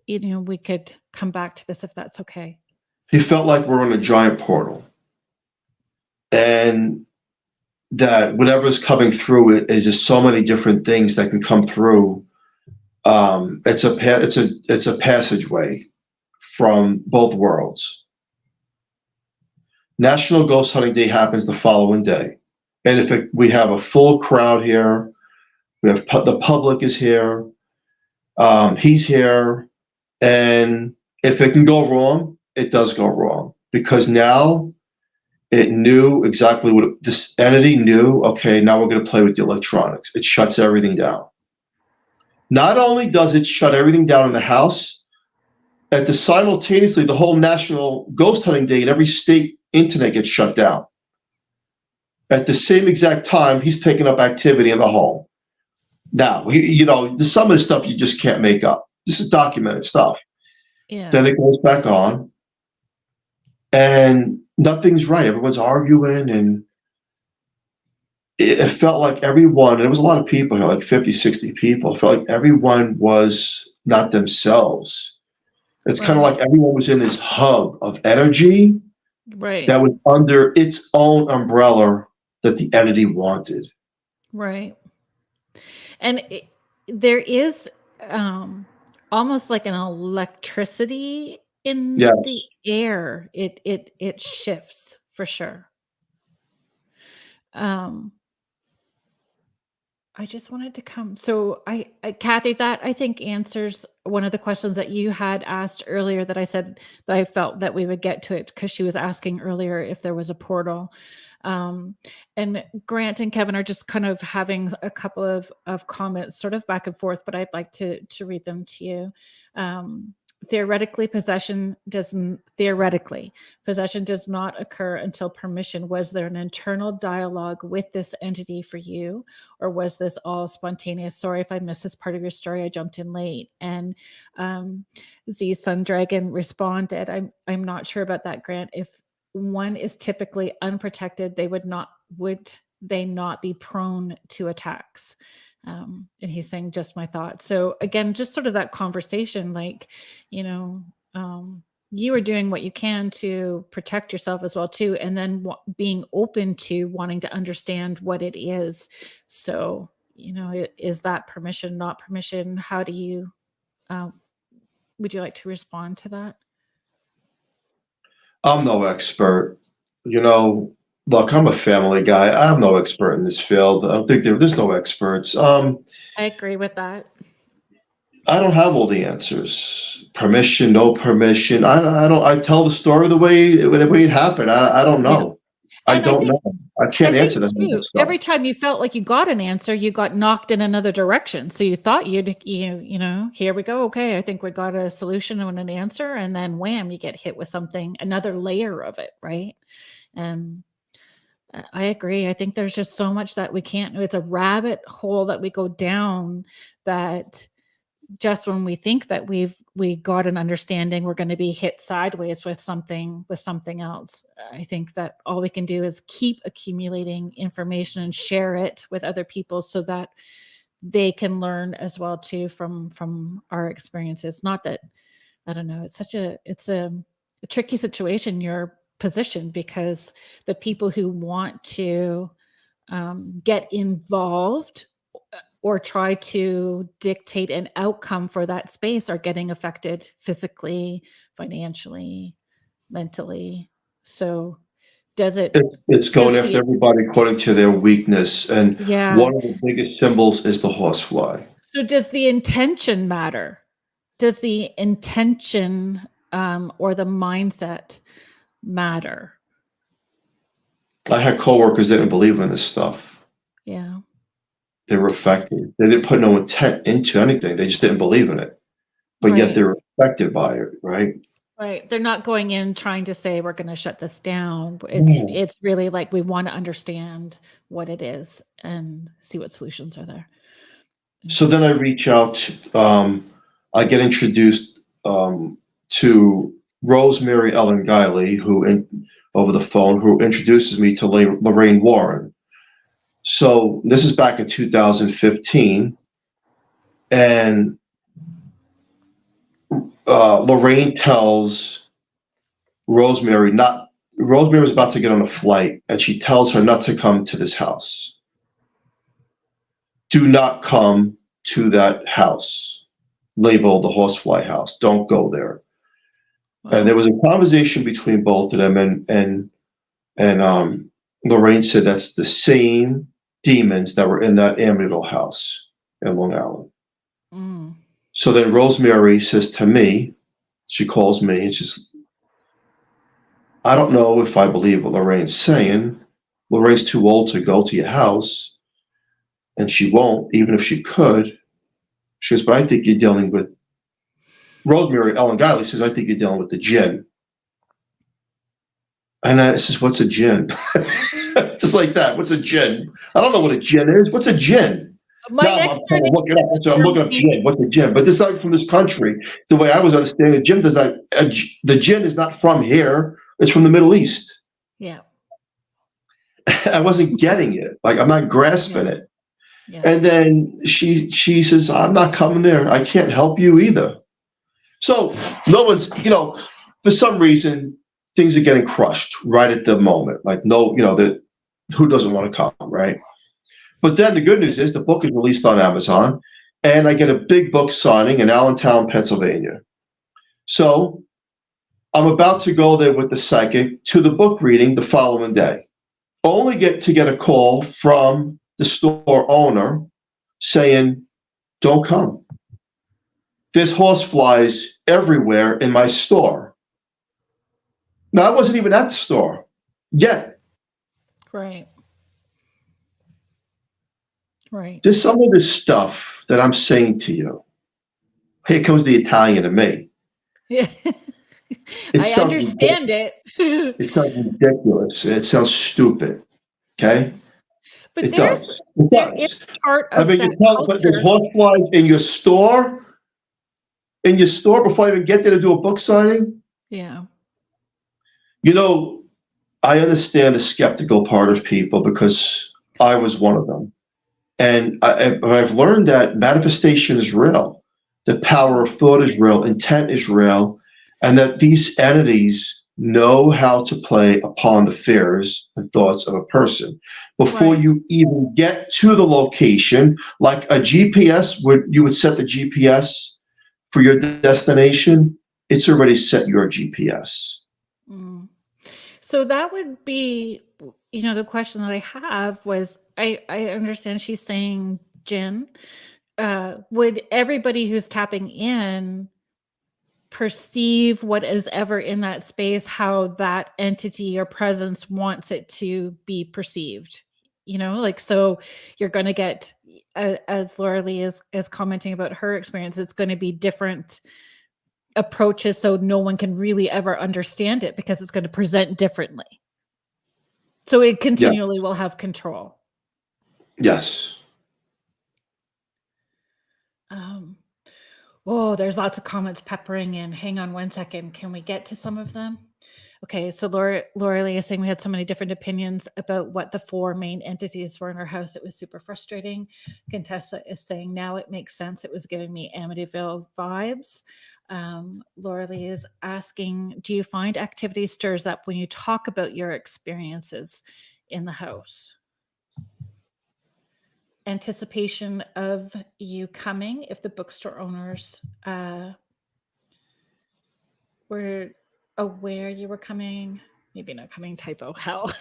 Speaker 1: we could come back to this if that's okay.
Speaker 2: He felt like we're on a giant portal. And that whatever's coming through it is just so many different things that can come through. It's a passageway from both worlds. National Ghost Hunting Day happens the following day, and we have a full crowd here, we have the public is here, he's here, and if it can go wrong, it does go wrong because now it knew exactly what this entity knew. Okay, now we're going to play with the electronics. It shuts everything down. Not only does it shut everything down in the house, simultaneously, the whole National Ghost Hunting Day in every state internet gets shut down. At the same exact time, he's picking up activity in the home. Now, there's some of the stuff you just can't make up. This is documented stuff.
Speaker 1: Yeah.
Speaker 2: Then it goes back on, and nothing's right. Everyone's arguing, and it felt like everyone, and it was a lot of people here, like 50, 60 people. It felt like everyone was not themselves. It's kind of like everyone was in this hub of energy that was under its own umbrella that the entity wanted. Right.
Speaker 1: And there is almost like an electricity in the air. It shifts for sure. I just wanted to come. So I Kathy, that I think answers one of the questions that you had asked earlier that I said that I felt that we would get to it because she was asking earlier if there was a portal. And Grant and Kevin are just kind of having a couple of comments sort of back and forth, but I'd like to read them to you. Theoretically, possession does not occur until permission. Was there an internal dialogue with this entity for you, or was this all spontaneous? Sorry if I missed this part of your story. I jumped in late. And Z Sun Dragon responded, I'm not sure about that, Grant. If one is typically unprotected, would they not be prone to attacks? And he's saying, just my thoughts. So again, just sort of that conversation, like, you are doing what you can to protect yourself as well too. And then being open to wanting to understand what it is. So, is that permission, not permission? How do you, would you like to respond to that?
Speaker 2: I'm no expert, Look, I'm a family guy. I'm no expert in this field. I don't think there's no experts.
Speaker 1: I agree with that.
Speaker 2: I don't have all the answers. Permission, no permission. I tell the story the way it happened. I don't know. Yeah. I don't know. I can't answer that.
Speaker 1: Every time you felt like you got an answer, you got knocked in another direction. So you thought here we go. Okay, I think we got a solution and an answer, and then wham, you get hit with something, another layer of it, right? And I agree. I think there's just so much that we can't. It's a rabbit hole that we go down that just when we think that we got an understanding, we're going to be hit sideways with something else. I think that all we can do is keep accumulating information and share it with other people so that they can learn as well too from our experiences. Not that, I don't know, it's a tricky situation you're positioned, because the people who want to get involved or try to dictate an outcome for that space are getting affected physically, financially, mentally. So
Speaker 2: it's going after everybody according to their weakness, and one of the biggest symbols is the horsefly.
Speaker 1: So does the intention matter? Does the intention or the mindset matter.
Speaker 2: I had coworkers that didn't believe in this stuff.
Speaker 1: Yeah.
Speaker 2: They were affected. They didn't put no intent into anything. They just didn't believe in it. But yet they were affected by it, right?
Speaker 1: Right. They're not going in trying to say we're going to shut this down. It's really like we want to understand what it is and see what solutions are there.
Speaker 2: So then I reach out. I get introduced to Rosemary Ellen Guiley, over the phone, who introduces me to Lorraine Warren. So this is back in 2015, and Lorraine tells Rosemary was about to get on a flight, and she tells her not to come to this house. Do not come to that house, labeled the Horsefly house. Don't go there. Wow. And there was a conversation between both of them, and Lorraine said that's the same demons that were in that Amityville house in Long Island. Mm. So then Rosemary says to me, she calls me, and she's, I don't know if I believe what Lorraine's saying. Lorraine's too old to go to your house, and she won't, even if she could. She says, but I think you're dealing with, Rosemary Ellen Guiley says, I think you're dealing with the jinn. And I says, what's a jinn? Just like that. What's a jinn? I don't know what a jinn is. What's a jinn? I'm looking up jinn. What's a jinn? But this is not from this country. The way I was understanding it, the jinn is not from here. It's from the Middle East.
Speaker 1: Yeah.
Speaker 2: I wasn't getting it. Like, I'm not grasping it. Yeah. And then she says, I'm not coming there. I can't help you either. So no one's, for some reason, things are getting crushed right at the moment. Like, no, who doesn't want to come, right? But then the good news is the book is released on Amazon, and I get a big book signing in Allentown, Pennsylvania. So I'm about to go there with the psychic to the book reading the following day. Only get a call from the store owner saying, don't come. There's horseflies everywhere in my store. Now, I wasn't even at the store yet.
Speaker 1: Right.
Speaker 2: There's some of this stuff that I'm saying to you. Here comes the Italian in me.
Speaker 1: Yeah. I understand
Speaker 2: it. It sounds ridiculous. It sounds stupid. Okay?
Speaker 1: But there is part of that culture.
Speaker 2: But there's horseflies in your store? In your store before I even get there to do a book signing?
Speaker 1: Yeah.
Speaker 2: I understand the skeptical part of people because I was one of them. And I've learned that manifestation is real. The power of thought is real. Intent is real. And that these entities know how to play upon the fears and thoughts of a person. Before you even get to the location, like a GPS, you would set the GPS for your destination, it's already set your GPS.
Speaker 1: Mm. So that would be, the question that I have was, I understand she's saying jinn. Would everybody who's tapping in perceive what is ever in that space, how that entity or presence wants it to be perceived? So you're going to get, as Laura Lee is commenting about her experience, it's going to be different approaches, so no one can really ever understand it because it's going to present differently. So it continually will have control.
Speaker 2: Yes.
Speaker 1: There's lots of comments peppering in. Hang on one second. Can we get to some of them? Okay, so Laura Lee is saying we had so many different opinions about what the 4 main entities were in our house. It was super frustrating. Contessa is saying now it makes sense. It was giving me Amityville vibes. Laura Lee is asking, do you find activity stirs up when you talk about your experiences in the house? Anticipation of you coming if the bookstore owners were aware you were coming. Maybe not coming, typo, hell.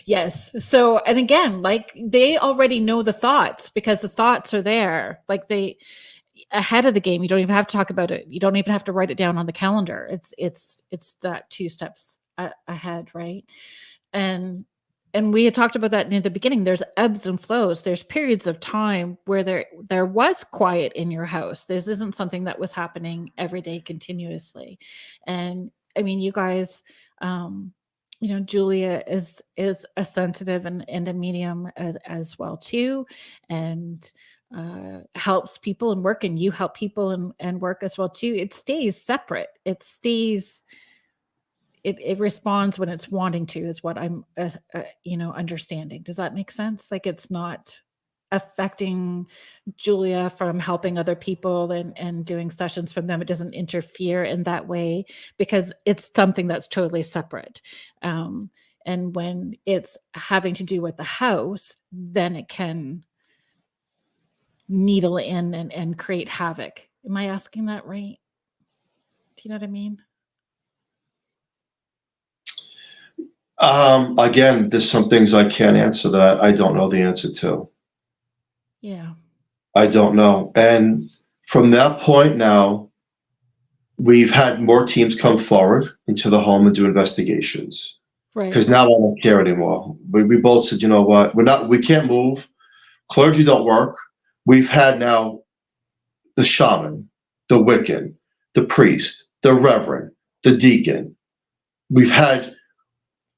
Speaker 1: Yes. So, and again, like they already know the thoughts because the thoughts are there. Like ahead of the game. You don't even have to talk about it. You don't even have to write it down on the calendar. It's that 2 steps ahead, right? And we had talked about that in the beginning. There's ebbs and flows. There's periods of time where there was quiet in your house. This isn't something that was happening every day continuously. And I mean, you guys, Julia is a sensitive and a medium as well too, and helps people and work, and you help people and work as well too. It stays separate. It stays. It responds when it's wanting to, is what I'm, understanding. Does that make sense? Like, it's not affecting Julia from helping other people and doing sessions from them. It doesn't interfere in that way because it's something that's totally separate. And when it's having to do with the house, then it can needle in and create havoc. Am I asking that right? Do you know what I mean?
Speaker 2: Again, there's some things I can't answer that I don't know the answer to.
Speaker 1: Yeah.
Speaker 2: I don't know. And from that point now, we've had more teams come forward into the home and do investigations.
Speaker 1: Right.
Speaker 2: Because now I don't care anymore. We both said, you know what, we can't move. Clergy don't work. We've had now the shaman, the Wiccan, the priest, the reverend, the deacon. We've had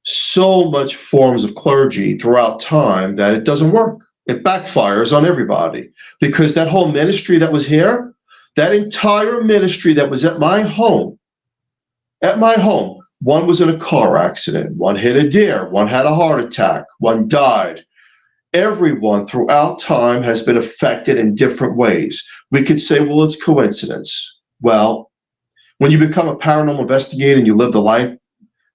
Speaker 2: so much forms of clergy throughout time that it doesn't work. It backfires on everybody because that whole ministry that was here, that entire ministry that was at my home, one was in a car accident, one hit a deer, one had a heart attack, one died. Everyone throughout time has been affected in different ways. We could say, well, it's coincidence. Well, when you become a paranormal investigator and you live the life,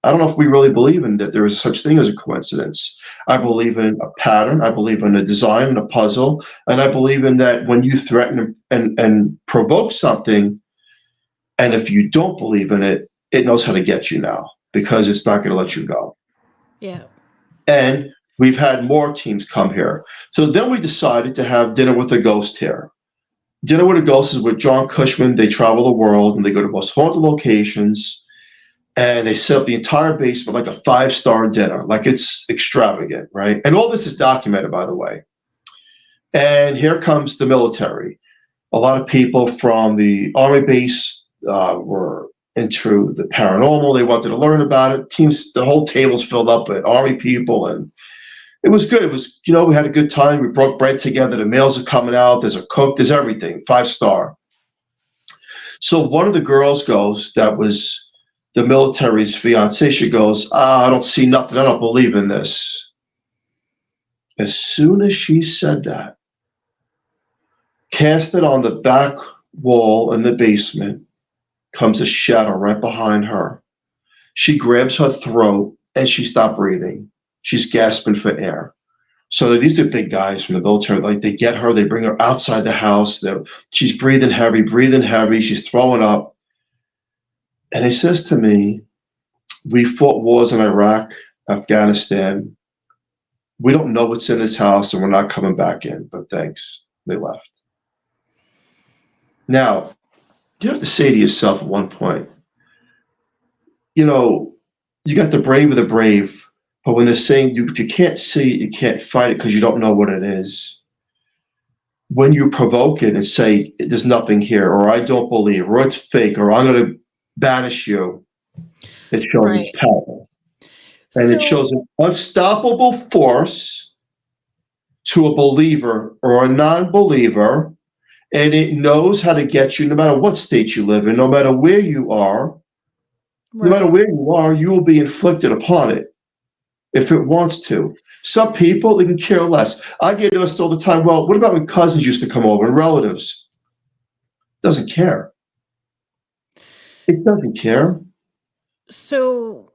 Speaker 2: I don't know if we really believe in that there is such thing as a coincidence. I believe in a pattern. I believe in a design and a puzzle. And I believe in that when you threaten and provoke something, and if you don't believe in it, it knows how to get you now because it's not going to let you go.
Speaker 1: Yeah.
Speaker 2: And we've had more teams come here. So then we decided to have Dinner with a Ghost here. Dinner with a Ghost is with John Cushman. They travel the world and they go to most haunted locations. And they set up the entire basement like a 5-star dinner, like it's extravagant, right? And all this is documented, by the way. And here comes the military. A lot of people from the Army base were into the paranormal. They wanted to learn about it. Teams, the whole table's filled up with Army people, and it was good. It was, we had a good time. We broke bread together. The meals are coming out. There's a cook. There's everything. 5-star. So one of the girls goes, that was the military's fiance, she goes, I don't see nothing. I don't believe in this. As soon as she said that, cast it on the back wall in the basement, comes a shadow right behind her. She grabs her throat and she stopped breathing. She's gasping for air. So these are big guys from the military. Like, they get her, they bring her outside the house. She's breathing heavy. She's throwing up. And he says to me, we fought wars in Iraq, Afghanistan. We don't know what's in this house and we're not coming back in, but thanks. They left. Now, you have to say to yourself at one point, you got the brave of the brave, but when they're saying if you can't see it, you can't fight it because you don't know what it is. When you provoke it and say, there's nothing here, or I don't believe, or it's fake, or I'm going to banish you, it shows its power. And it shows an unstoppable force to a believer or a non-believer, and it knows how to get you no matter what state you live in, no matter where you are. No matter where you are, you will be inflicted upon it if it wants to. Some people, it can care less. I get asked all the time, well, what about when cousins used to come over and relatives? It doesn't care. It doesn't care.
Speaker 1: So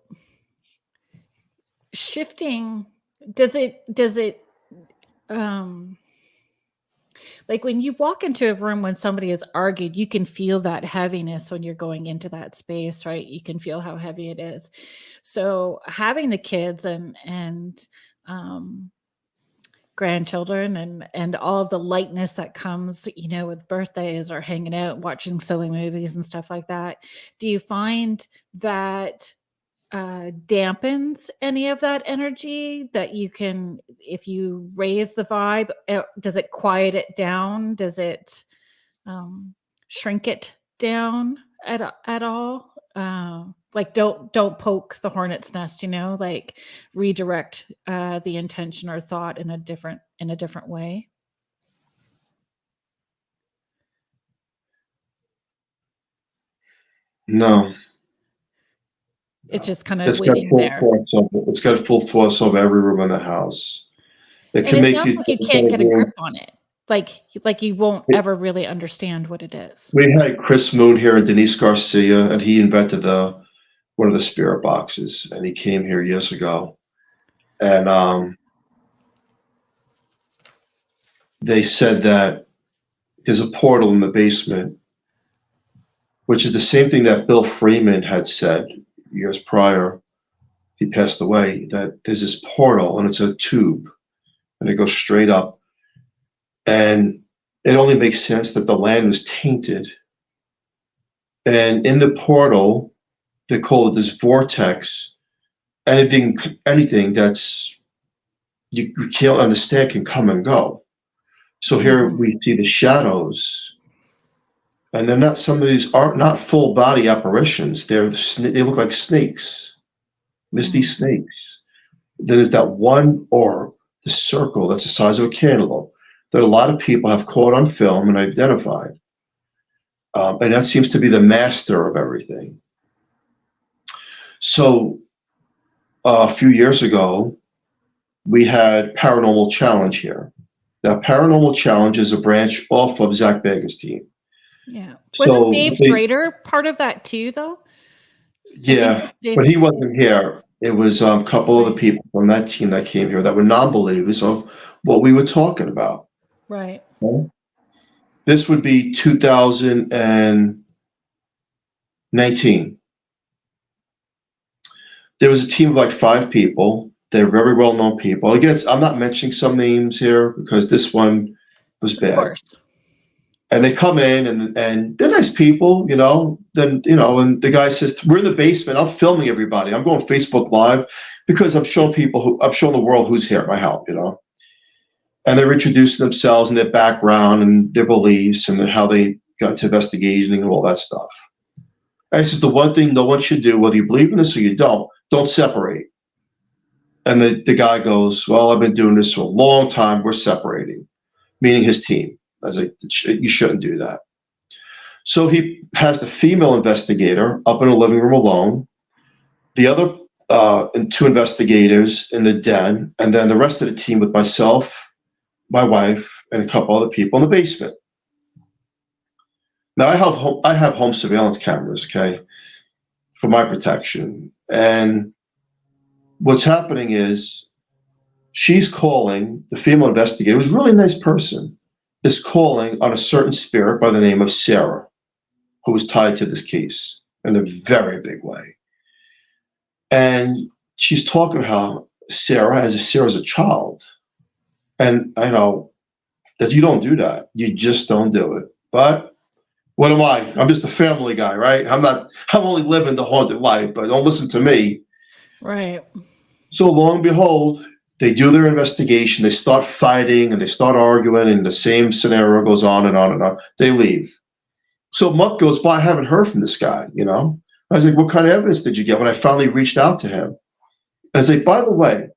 Speaker 1: shifting, does it like when you walk into a room when somebody has argued, you can feel that heaviness when you're going into that space, right? You can feel how heavy it is. So having the kids and grandchildren and all of the lightness that comes, with birthdays or hanging out, watching silly movies and stuff like that. Do you find that dampens any of that energy that you can, if you raise the vibe, does it quiet it down? Does it shrink it down at all? Like don't poke the hornet's nest, like redirect the intention or thought in a different way.
Speaker 2: No.
Speaker 1: It's just kind of waiting there.
Speaker 2: It's got full force over every room in the house.
Speaker 1: It sounds like you can't get a grip on it. Like you won't ever really understand what it is.
Speaker 2: We had Chris Moon here and Denise Garcia, and he invented one of the spirit boxes, and he came here years ago. And they said that there's a portal in the basement, which is the same thing that Bill Freeman had said years prior. He passed away, that there's this portal and it's a tube and it goes straight up. And it only makes sense that the land was tainted. And in the portal, they call it this vortex. Anything that's you can't understand can come and go. So here we see the shadows, and they're not. Some of these are not full body apparitions. They look like snakes, misty snakes. Then there's that one orb, the circle that's the size of a cantaloupe, that a lot of people have caught on film and identified, and that seems to be the master of everything. So a few years ago, we had Paranormal Challenge here. Now, Paranormal Challenge is a branch off of Zach Bagans' team.
Speaker 1: Yeah. Wasn't Dave Strader part of that too, though?
Speaker 2: Yeah, but he wasn't here. It was a couple of the people from that team that came here that were non-believers of what we were talking about.
Speaker 1: Right.
Speaker 2: Okay? This would be 2019. There was a team of like 5 people. They're very well-known people. Again, I'm not mentioning some names here because this one was bad. Of course. And they come in and they're nice people, Then, and the guy says, "We're in the basement. I'm filming everybody. I'm going Facebook Live because I'm showing the world who's here at my help, And they're introducing themselves and their background and their beliefs and how they got into investigating and all that stuff. And this is the one thing no one should do, whether you believe in this or you don't separate." And the guy goes, "Well, I've been doing this for a long time. We're separating," meaning his team. I was like, "You shouldn't do that." So he has the female investigator up in the living room alone, the other and 2 investigators in the den, and then the rest of the team with myself, my wife, and a couple other people in the basement. Now I have home surveillance cameras, okay, for my protection. And what's happening is she's calling, the female investigator, who's a really nice person, is calling on a certain spirit by the name of Sarah, who was tied to this case in a very big way. And she's talking how Sarah, as if Sarah's a child. And I know that you don't do that. You just don't do it. But what am I? I'm just a family guy, right? I'm only living the haunted life, but don't listen to me.
Speaker 1: Right.
Speaker 2: So lo and behold, they do their investigation. They start fighting and they start arguing, and the same scenario goes on and on and on. They leave. So a month goes by. I haven't heard from this guy. I was like, "What kind of evidence did you get?" When I finally reached out to him, and I was like, "By the way,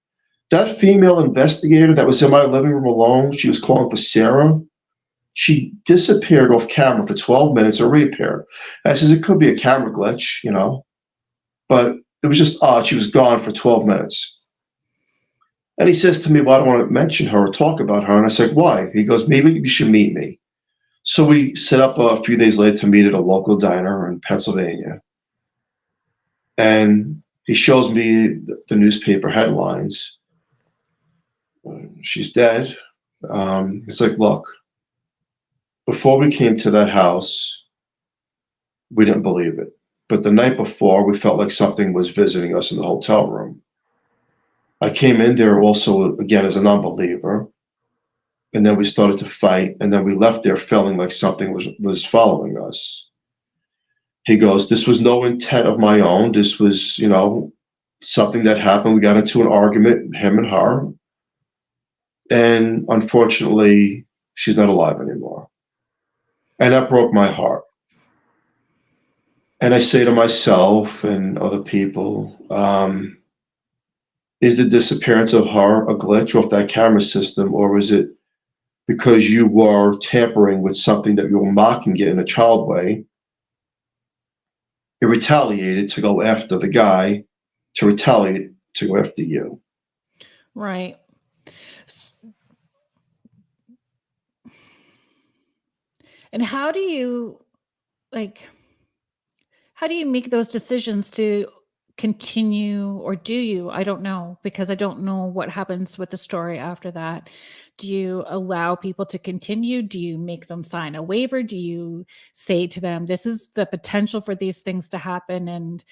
Speaker 2: that female investigator that was in my living room alone, she was calling for Sarah. She disappeared off camera for 12 minutes or reappeared." And I says, "It could be a camera glitch, but it was just odd. She was gone for 12 minutes. And he says to me, "Well, I don't want to mention her or talk about her." And I said, "Why?" He goes, "Maybe you should meet me." So we set up a few days later to meet at a local diner in Pennsylvania. And he shows me the newspaper headlines. "She's dead." It's like, "Look, before we came to that house, we didn't believe it. But the night before, we felt like something was visiting us in the hotel room. I came in there also, again, as a non-believer. And then we started to fight, and then we left there feeling like something was following us. He goes, this was no intent of my own. This was, something that happened. We got into an argument, him and her. And unfortunately, she's not alive anymore. And that broke my heart. And I say to myself and other people, is the disappearance of her a glitch off that camera system, or is it because you were tampering with something that you were mocking it in a child way? It retaliated to go after the guy, to retaliate to go after you.
Speaker 1: Right. And how do you make those decisions to continue, or do you? I don't know, because I don't know what happens with the story after that. Do you allow people to continue? Do you make them sign a waiver? Do you say to them, this is the potential for these things to happen, and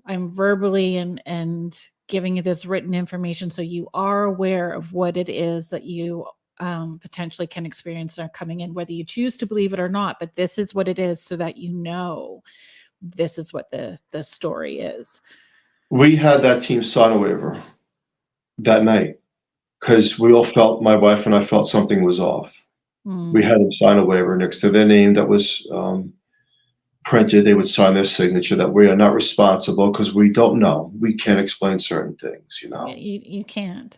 Speaker 1: I'm verbally and giving you this written information so you are aware of what it is that you potentially can experience are coming in, whether you choose to believe it or not, but this is what it is, so that this is what the story is.
Speaker 2: We had that team sign a waiver that night because we all felt, my wife and I felt something was off. We had them sign a waiver next to their name that was printed. They would sign their signature that we are not responsible because we don't know. We can't explain certain things,
Speaker 1: You can't.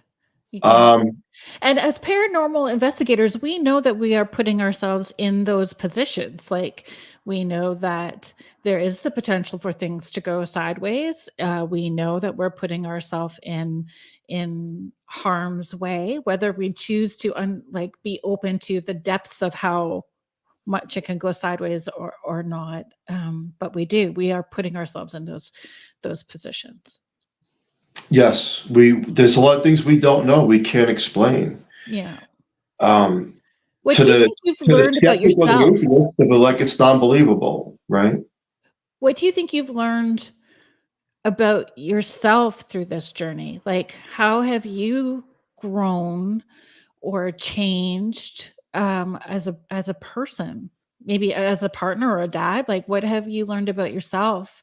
Speaker 1: And as paranormal investigators, we know that we are putting ourselves in those positions. Like, we know that there is the potential for things to go sideways. We know that we're putting ourselves in harm's way, whether we choose to be open to the depths of how much it can go sideways or not. But we are putting ourselves in those positions.
Speaker 2: Yes, there's a lot of things we don't know. We can't explain.
Speaker 1: Yeah. What do you think you've learned about yourself?
Speaker 2: Like, it's non-believable, right?
Speaker 1: What do you think you've learned about yourself through this journey? Like, how have you grown or changed as a person? Maybe as a partner or a dad? Like, what have you learned about yourself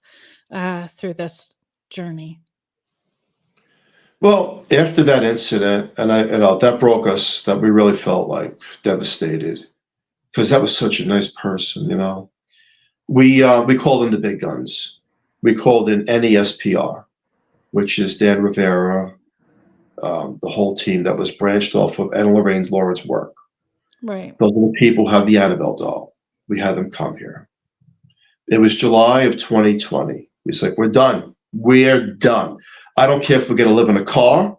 Speaker 1: through this journey?
Speaker 2: Well, after that incident, and that broke us, that we really felt like devastated, because that was such a nice person, We called in the big guns. We called in NESPR, which is Dan Rivera, the whole team that was branched off of Anna Lawrence work.
Speaker 1: Right.
Speaker 2: Those are the people who have the Annabelle doll. We had them come here. It was July of 2020. It's like, we're done. We're done. I don't care if we're going to live in a car.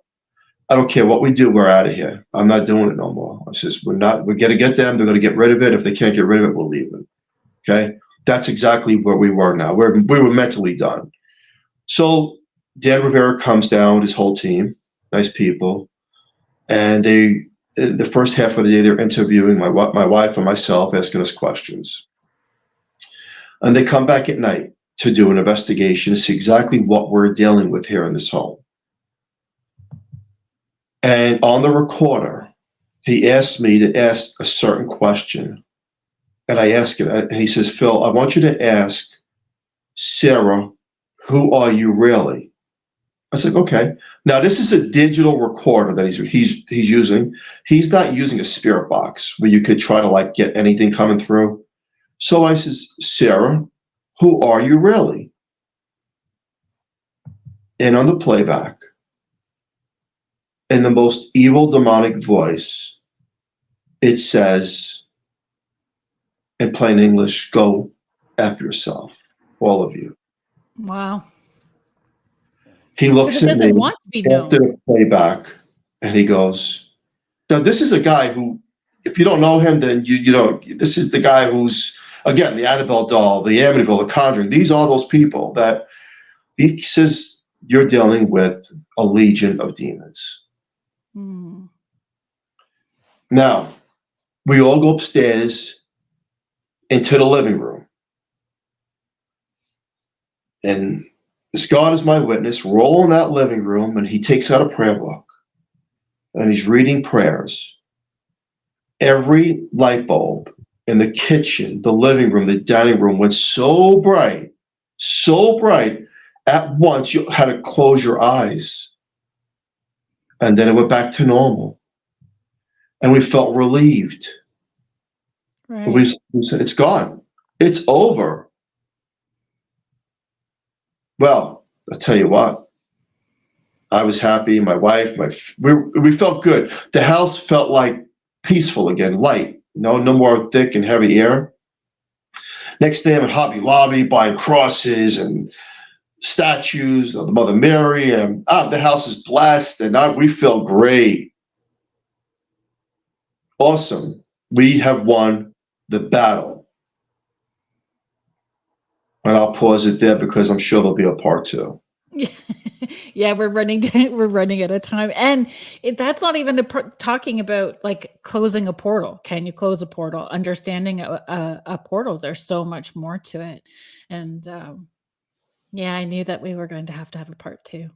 Speaker 2: I don't care what we do. We're out of here. I'm not doing it no more. It's just, we're going to get them. They're going to get rid of it. If they can't get rid of it, we'll leave it. Okay. That's exactly where we were now. We were mentally done. So Dan Rivera comes down with his whole team, nice people. And the first half of the day, they're interviewing my wife and myself, asking us questions. And they come back at night to do an investigation to see exactly what we're dealing with here in this home. And on the recorder, he asked me to ask a certain question. And I asked it, and he says, Phil, I want you to ask Sarah, who are you really? I said, okay. Now, this is a digital recorder that he's using. He's not using a spirit box where you could try to get anything coming through. So I says, Sarah, who are you really? And on the playback, in the most evil demonic voice, it says, in plain English, go F yourself, all of you.
Speaker 1: Wow.
Speaker 2: He looks at me
Speaker 1: want to be known.
Speaker 2: after the playback, and he goes, now this is a guy who, if you don't know him, then you don't. This is the guy who's, again, the Annabelle doll, the Amityville, the Conjuring. These are those people that he says you're dealing with a legion of demons. Now, we all go upstairs into the living room. And this God is my witness. We're all in that living room, and he takes out a prayer book, and he's reading prayers. every light bulb in the kitchen, the living room, the dining room went so bright at once you had to close your eyes. And then it went back to normal. And we felt relieved.
Speaker 1: Right.
Speaker 2: We said, it's gone. It's over. Well, I'll tell you what. I was happy. My wife, we felt good. The house felt like peaceful again, light. No more thick and heavy air. Next day, I'm at Hobby Lobby buying crosses and statues of the Mother Mary. And the house is blessed, and we feel great. Awesome. We have won the battle. And I'll pause it there because I'm sure there'll be a part 2.
Speaker 1: Yeah, we're running out of time, and that's not even talking about like closing a portal. Can you close a portal? Understanding a portal. There's so much more to it, and yeah, I knew that we were going to have a part 2.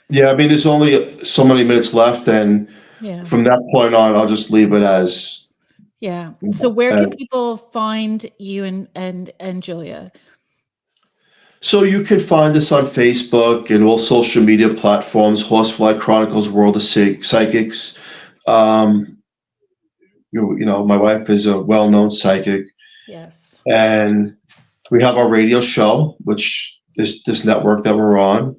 Speaker 2: Yeah, I mean, there's only so many minutes left, and from that point on, I'll just leave it as.
Speaker 1: Yeah. So where can people find you and Julia?
Speaker 2: So you can find us on Facebook and all social media platforms, Horsefly Chronicles, World of Psychics. My wife is a well-known psychic.
Speaker 1: Yes.
Speaker 2: And we have our radio show, which is this network that we're on.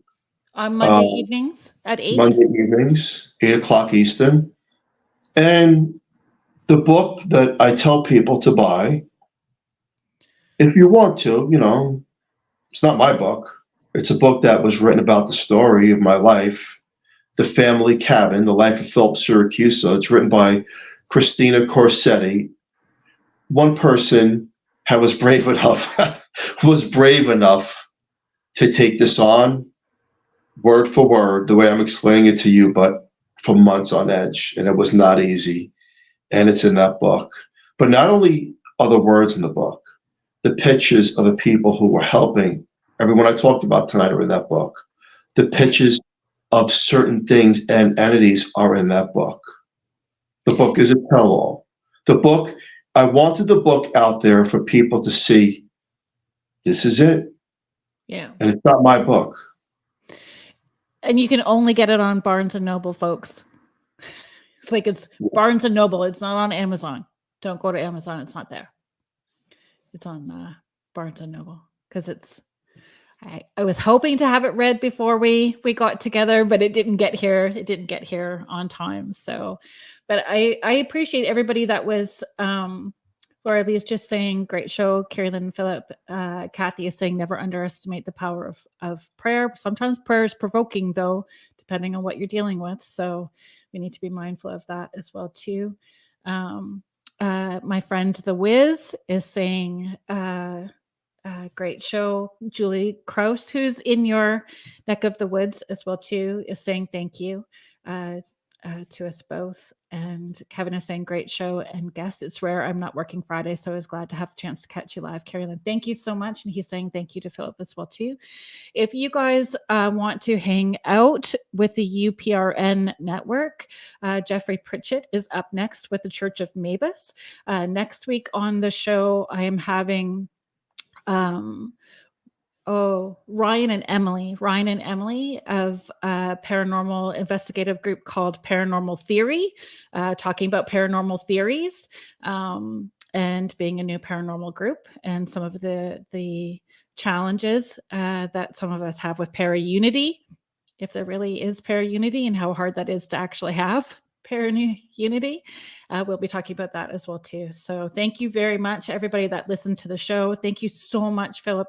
Speaker 1: On Monday evenings at 8?
Speaker 2: Monday evenings, 8 o'clock Eastern. And the book that I tell people to buy, if you want to, it's not my book. It's a book that was written about the story of my life, The Family Cabin, The Life of Philip Siracusa. It's written by Christina Corsetti. One person was brave enough to take this on, word for word, the way I'm explaining it to you, but for months on edge, and it was not easy. And it's in that book. But not only are the words in the book, the pictures of the people who were helping everyone I talked about tonight are in that book. The pictures of certain things and entities are in that book. The book is a tell-all. I wanted the book out there for people to see, this is it.
Speaker 1: Yeah.
Speaker 2: And it's not my book.
Speaker 1: And you can only get it on Barnes & Noble, folks. Like, it's Barnes & Noble. It's not on Amazon. Don't go to Amazon. It's not there. It's on Barnes & Noble, because I was hoping to have it read before we got together, but it didn't get here. It didn't get here on time. So, but I appreciate everybody that was, Laura Lee's just saying, great show. Carrie Lynn Philip, Kathy is saying, never underestimate the power of prayer. Sometimes prayer is provoking, though, depending on what you're dealing with. So we need to be mindful of that as well, too. My friend The Wiz is saying, great show. Julie Kraus, who's in your neck of the woods as well too, is saying thank you to us both. And Kevin is saying great show and guest. It's rare I'm not working Friday, so I was glad to have the chance to catch you live, Carolyn. Thank you so much. And he's saying thank you to Philip as well too. If you guys want to hang out with the UPRN network, Jeffrey Pritchett is up next with the Church of Mabus. Next week on the show, I am having Ryan and Emily of a paranormal investigative group called Paranormal Theory, talking about paranormal theories, and being a new paranormal group, and some of the challenges that some of us have with para-unity, if there really is para-unity, and how hard that is to actually have para-unity. We'll be talking about that as well too. So thank you very much, everybody that listened to the show. Thank you so much, Philip,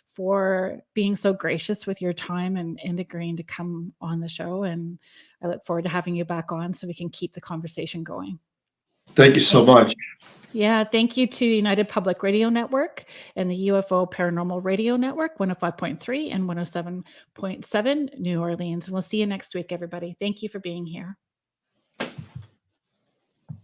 Speaker 1: for being so gracious with your time and agreeing to come on the show. And I look forward to having you back on so we can keep the conversation going.
Speaker 2: Thank you so much.
Speaker 1: Yeah, thank you to United Public Radio Network and the UFO Paranormal Radio Network, 105.3 and 107.7 New Orleans. And we'll see you next week, everybody. Thank you for being here.